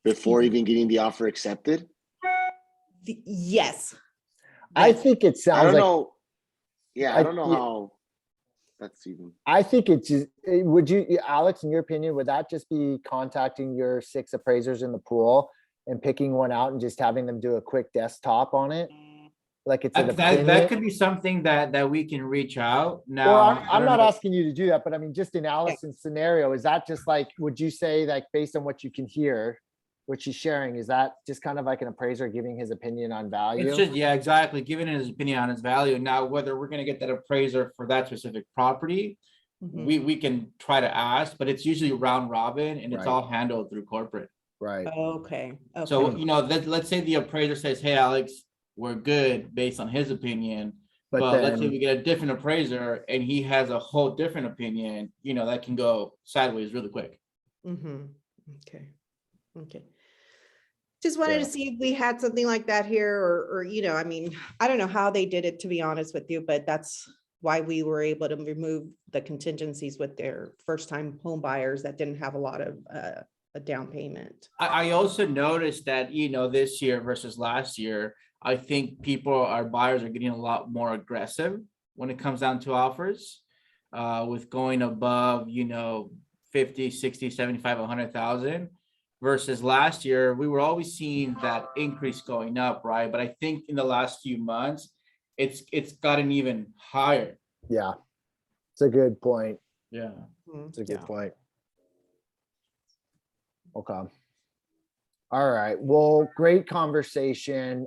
before even getting the offer accepted? Yes. I think it I sounds don't like, know. Yeah, I don't know yeah. how that's even. I think it's just, would you, Alex, in your opinion, would that just be contacting your 6 appraisers in the pool and picking one out and just having them do a quick desktop on it? Like it's an That opinion? could be something that we can reach out now. Well, I I'm don't not know. asking you to do that, but I mean, just in Allison's scenario, is that just like, would you say, like, based on what you can hear, what she's sharing, is that just kind of like an appraiser giving his opinion on value? It's just, yeah, exactly, giving his opinion on its value. Now, whether we're gonna get that appraiser for that specific property, Mhm. we can try to ask, but it's usually round robin, and it's Right. all handled through corporate. Right. Okay. So, Okay. you know, let's say the appraiser says, hey, Alex, we're good based on his opinion. But But let's say then- we get a different appraiser and he has a whole different opinion, you know, that can go sideways really quick. Mhm. Okay. Okay. Just wanted Yeah. to see if we had something like that here, or, you know, I mean, I don't know how they did it, to be honest with you, but that's why we were able to remove the contingencies with their first time home buyers that didn't have a lot of a down payment. I also noticed that, you know, this year versus last year, I think our buyers are getting a lot more aggressive when it comes down to offers, with going above, you know, 50, 60, 75, 100,000 versus last year. We were always seeing that increase going up, right? But I think in the last few months, it's gotten even higher. Yeah, it's a good point. Yeah. It's a good point. Okay. All right. Well, great conversation.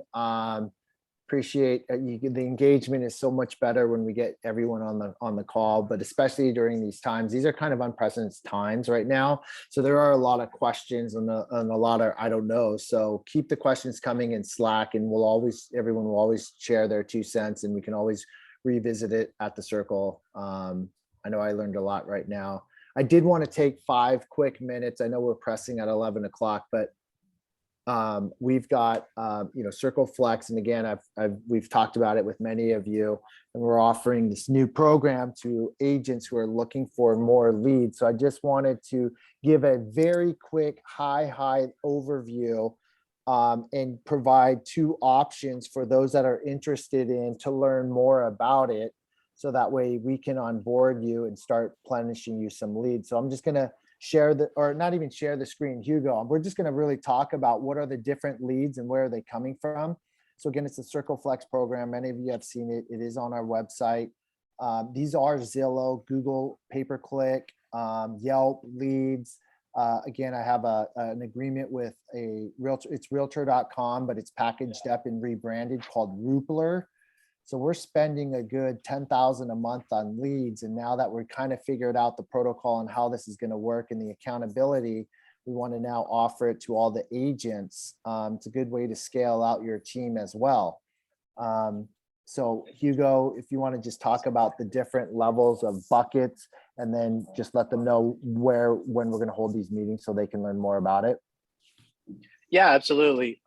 Appreciate the engagement is so much better when we get everyone on the call, but especially during these times. These are kind of unprecedented times right now. So there are a lot of questions and a lot of I don't know. So keep the questions coming in Slack, and everyone will always share their 2 cents, and we can always revisit it at the circle. I know I learned a lot right now. I did want to take 5 quick minutes. I know we're pressing at 11 o'clock, but we've got, you know, Circle Flex. And again, we've talked about it with many of you, and we're offering this new program to agents who are looking for more leads. So I just wanted to give a very quick high overview, and provide 2 options for those that are interested in to learn more about it. So that way we can onboard you and start plenishing you some leads. So I'm just going to share or not even share the screen, Hugo. We're just going to really talk about what are the different leads and where are they coming from. So again, it's a Circle Flex program. Many of you have seen it. It is on our website. These are Zillow, Google pay-per-click, Yelp leads. Again, I have an agreement with a realtor. It's realtor.com, but it's packaged up and rebranded called Roopler. So we're spending a good $10,000 a month on leads. And now that we're kind of figured out the protocol and how this is going to work and the accountability, we want to now offer it to all the agents. It's a good way to scale out your team as well. So Hugo, if you want to just talk about the different levels of buckets, and then just let them know when we're going to hold these meetings so they can learn more about it. Yeah, absolutely.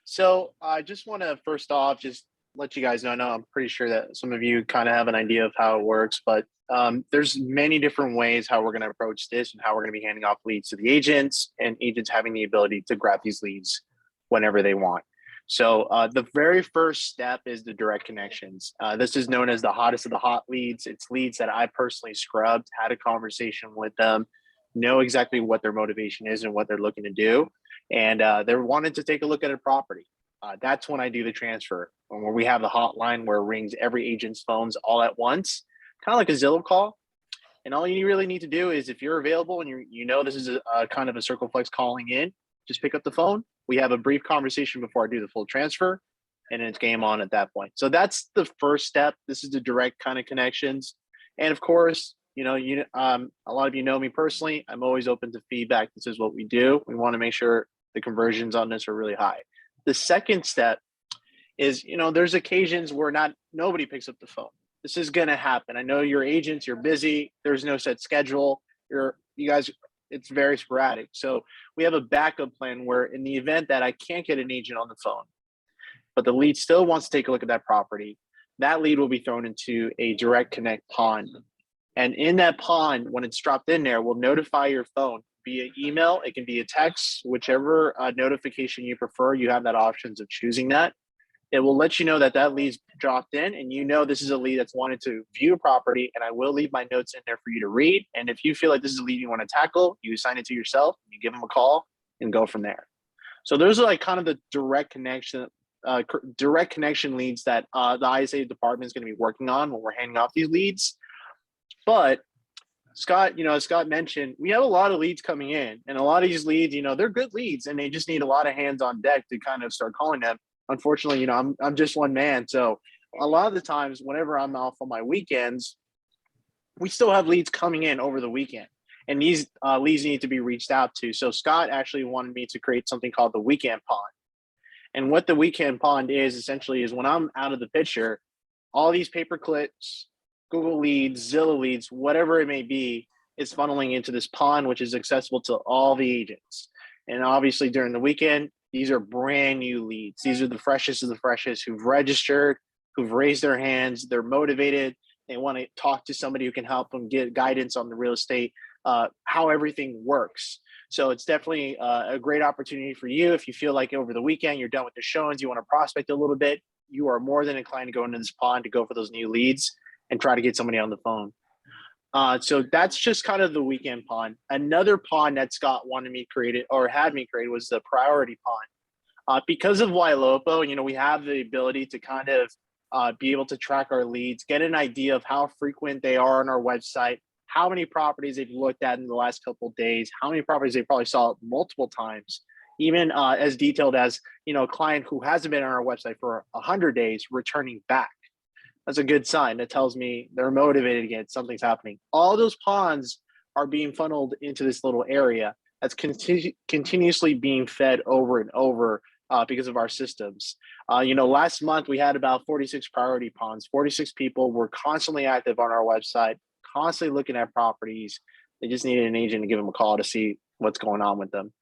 So I just want to first off just let you guys know. I know I'm pretty sure that some of you kind of have an idea of how it works, but there's many different ways how we're going to approach this and how we're going to be handing off leads to the agents, and agents having the ability to grab these leads whenever they want. So the very first step is the direct connections. This is known as the hottest of the hot leads. It's leads that I personally scrubbed, had a conversation with them, know exactly what their motivation is and what they're looking to do. And they're wanting to take a look at a property. That's when I do the transfer, where we have the hotline where it rings every agent's phones all at once, kind of like a Zillow call. And all you really need to do is, if you're available and you know this is a kind of a Circle Flex calling in, just pick up the phone. We have a brief conversation before I do the full transfer, and it's game on at that point. So that's the first step. This is the direct kind of connections. And of course, a lot of you know me personally. I'm always open to feedback. This is what we do. We want to make sure the conversions on this are really high. The second step is, there's occasions where nobody picks up the phone. This is going to happen. I know you're agents, you're busy. There's no set schedule. You guys, it's very sporadic. So we have a backup plan where, in the event that I can't get an agent on the phone, but the lead still wants to take a look at that property, that lead will be thrown into a direct connect pond. And in that pond, when it's dropped in there, we'll notify your phone via email. It can be a text, whichever notification you prefer. You have that options of choosing that. It will let you know that that lead's dropped in, and this is a lead that's wanted to view a property, and I will leave my notes in there for you to read. And if you feel like this is a lead you want to tackle, you assign it to yourself, you give them a call, and go from there. So those are like kind of the direct connection leads that the ISA department is going to be working on when we're handing off these leads. But Scott, as Scott mentioned, we have a lot of leads coming in, and a lot of these leads, they're good leads, and they just need a lot of hands on deck to kind of start calling them. Unfortunately, I'm just one man. So a lot of the times whenever I'm off on my weekends, we still have leads coming in over the weekend, and these leads need to be reached out to. So Scott actually wanted me to create something called the weekend pond. And what the weekend pond is essentially is when I'm out of the picture, all these pay-per-clicks, Google leads, Zillow leads, whatever it may be, is funneling into this pond, which is accessible to all the agents. And obviously during the weekend, these are brand new leads. These are the freshest of the freshest who've registered, who've raised their hands. They're motivated. They want to talk to somebody who can help them get guidance on the real estate, how everything works. So it's definitely a great opportunity for you. If you feel like over the weekend you're done with the showings, you want to prospect a little bit, you are more than inclined to go into this pond to go for those new leads and try to get somebody on the phone. So that's just kind of the weekend pond. Another pond that Scott wanted me created or had me create was the priority pond. Because of Ylopo, we have the ability to kind of be able to track our leads, get an idea of how frequent they are on our website, how many properties they've looked at in the last couple of days, how many properties they probably saw multiple times, even as detailed as, a client who hasn't been on our website for 100 days returning back. That's a good sign. That tells me they're motivated again. Something's happening. All those ponds are being funneled into this little area that's continuously being fed over and over because of our systems. Last month we had about 46 priority ponds. 46 people were constantly active on our website, constantly looking at properties. They just needed an agent to give them a call to see what's going on with them.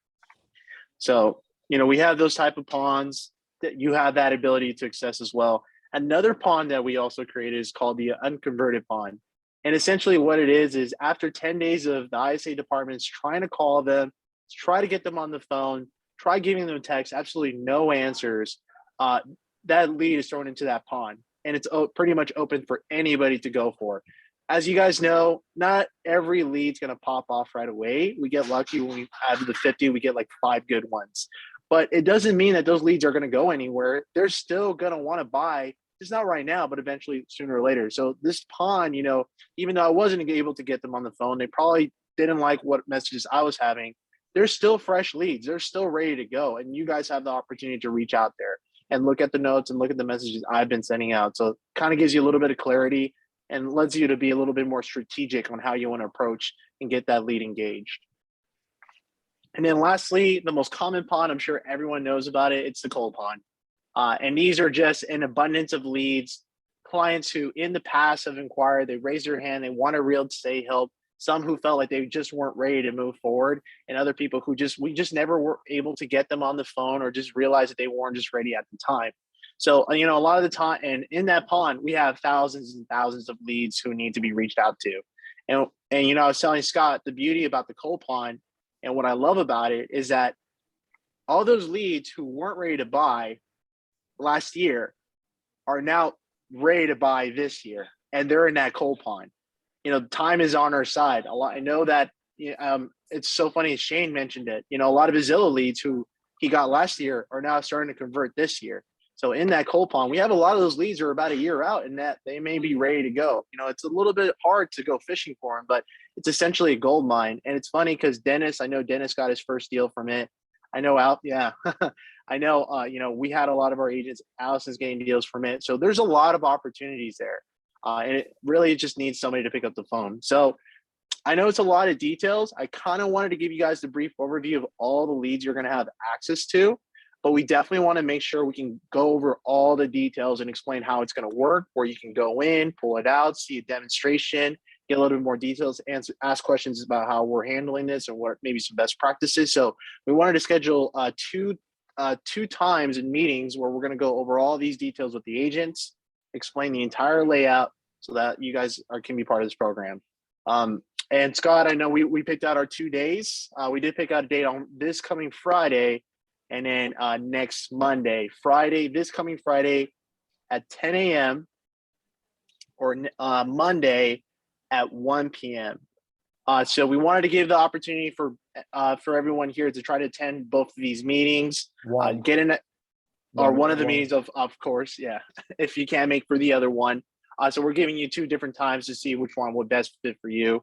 So, we have those type of ponds that you have that ability to access as well. Another pond that we also created is called the unconverted pond. And essentially what it is after 10 days of the ISA departments trying to call them, try to get them on the phone, try giving them a text, absolutely no answers, that lead is thrown into that pond. And it's pretty much open for anybody to go for. As you guys know, not every lead's going to pop off right away. We get lucky when we out of the 50, we get like 5 good ones. But it doesn't mean that those leads are going to go anywhere. They're still going to want to buy, just not right now, but eventually sooner or later. So this pond, even though I wasn't able to get them on the phone, they probably didn't like what messages I was having. They're still fresh leads. They're still ready to go. And you guys have the opportunity to reach out there and look at the notes and look at the messages I've been sending out. So it kind of gives you a little bit of clarity and lets you to be a little bit more strategic on how you want to approach and get that lead engaged. And then lastly, the most common pond, I'm sure everyone knows about it, it's the cold pond. And these are just an abundance of leads, clients who in the past have inquired, they raised their hand, they want a real estate help, some who felt like they just weren't ready to move forward, and other people who we just never were able to get them on the phone or just realized that they weren't just ready at the time. So, you know, a lot of the time, and in that pond, we have thousands and thousands of leads who need to be reached out to. And you know, I was telling Scott, the beauty about the cold pond and what I love about it is that all those leads who weren't ready to buy last year are now ready to buy this year, and they're in that cold pond. You know, time is on our side. I know that it's so funny. Shane mentioned it. You know, a lot of his Zillow leads who he got last year are now starting to convert this year. So in that cold pond, we have a lot of those leads who are about a year out, and that they may be ready to go. You know, it's a little bit hard to go fishing for them, but it's essentially a gold mine. And it's funny because I know Dennis got his first deal from it. I know I know, you know, we had a lot of our agents, Allison's getting deals from it. So there's a lot of opportunities there. And it really just needs somebody to pick up the phone. So I know it's a lot of details. I kind of wanted to give you guys the brief overview of all the leads you're going to have access to, but we definitely want to make sure we can go over all the details and explain how it's going to work, where you can go in, pull it out, see a demonstration, get a little bit more details, ask questions about how we're handling this and what maybe some best practices. So we wanted to schedule two times in meetings where we're going to go over all these details with the agents, explain the entire layout so that you guys can be part of this program. And Scott, I know we picked out our 2 days. We did pick out a date on this coming Friday and then next Monday. This coming Friday at 10 a.m. or Monday at 1 p.m. So we wanted to give the opportunity for everyone here to try to attend both of these meetings. Get in it, or one of the meetings, of course, yeah, if you can make for the other one. So we're giving you 2 different times to see which one would best fit for you.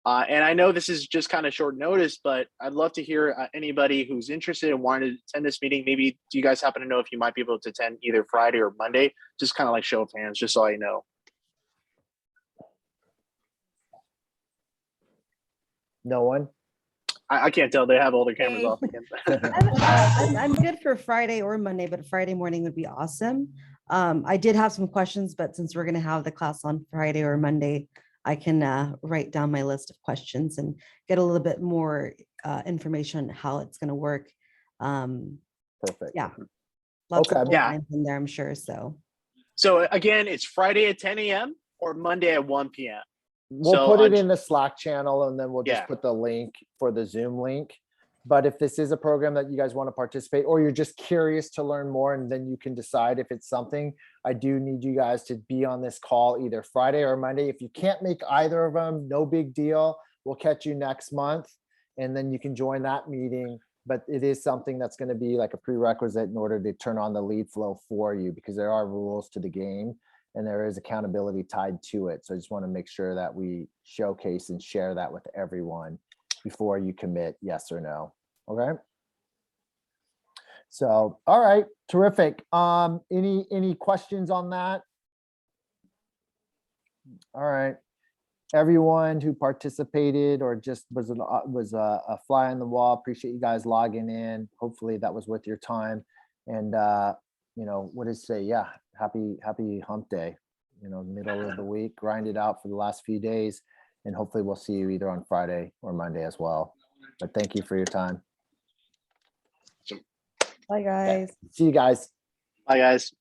And I know this is just kind of short notice, but I'd love to hear anybody who's interested and wanted to attend this meeting. Maybe do you guys happen to know if you might be able to attend either Friday or Monday? Just kind of like show of hands, just so I know. No one? I can't tell. They have all their cameras off again. I'm good for Friday or Monday, but Friday morning would be awesome. I did have some questions, but since we're going to have the class on Friday or Monday, I can write down my list of questions and get a little bit more information on how it's going to work. Perfect. Yeah. Lots Okay. of lines in there, I'm sure. So again, it's Friday at 10 a.m. or Monday at 1 p.m. We'll put it in the Slack channel, and then we'll just Yeah. put the link for the Zoom link. But if this is a program that you guys want to participate, or you're just curious to learn more, and then you can decide if it's something, I do need you guys to be on this call either Friday or Monday. If you can't make either of them, no big deal. We'll catch you next month, and then you can join that meeting. But it is something that's going to be like a prerequisite in order to turn on the lead flow for you, because there are rules to the game and there is accountability tied to it. So I just want to make sure that we showcase and share that with everyone before you commit yes or no. Okay. So, all right, terrific. Any questions on that? All right. Everyone who participated or just was a fly on the wall, appreciate you guys logging in. Hopefully that was worth your time. And you know, what is say? Yeah, happy hump day. You know, middle of the week, grind it out for the last few days, and hopefully we'll see you either on Friday or Monday as well. But thank you for your time. Bye, guys. See you guys. Bye, guys.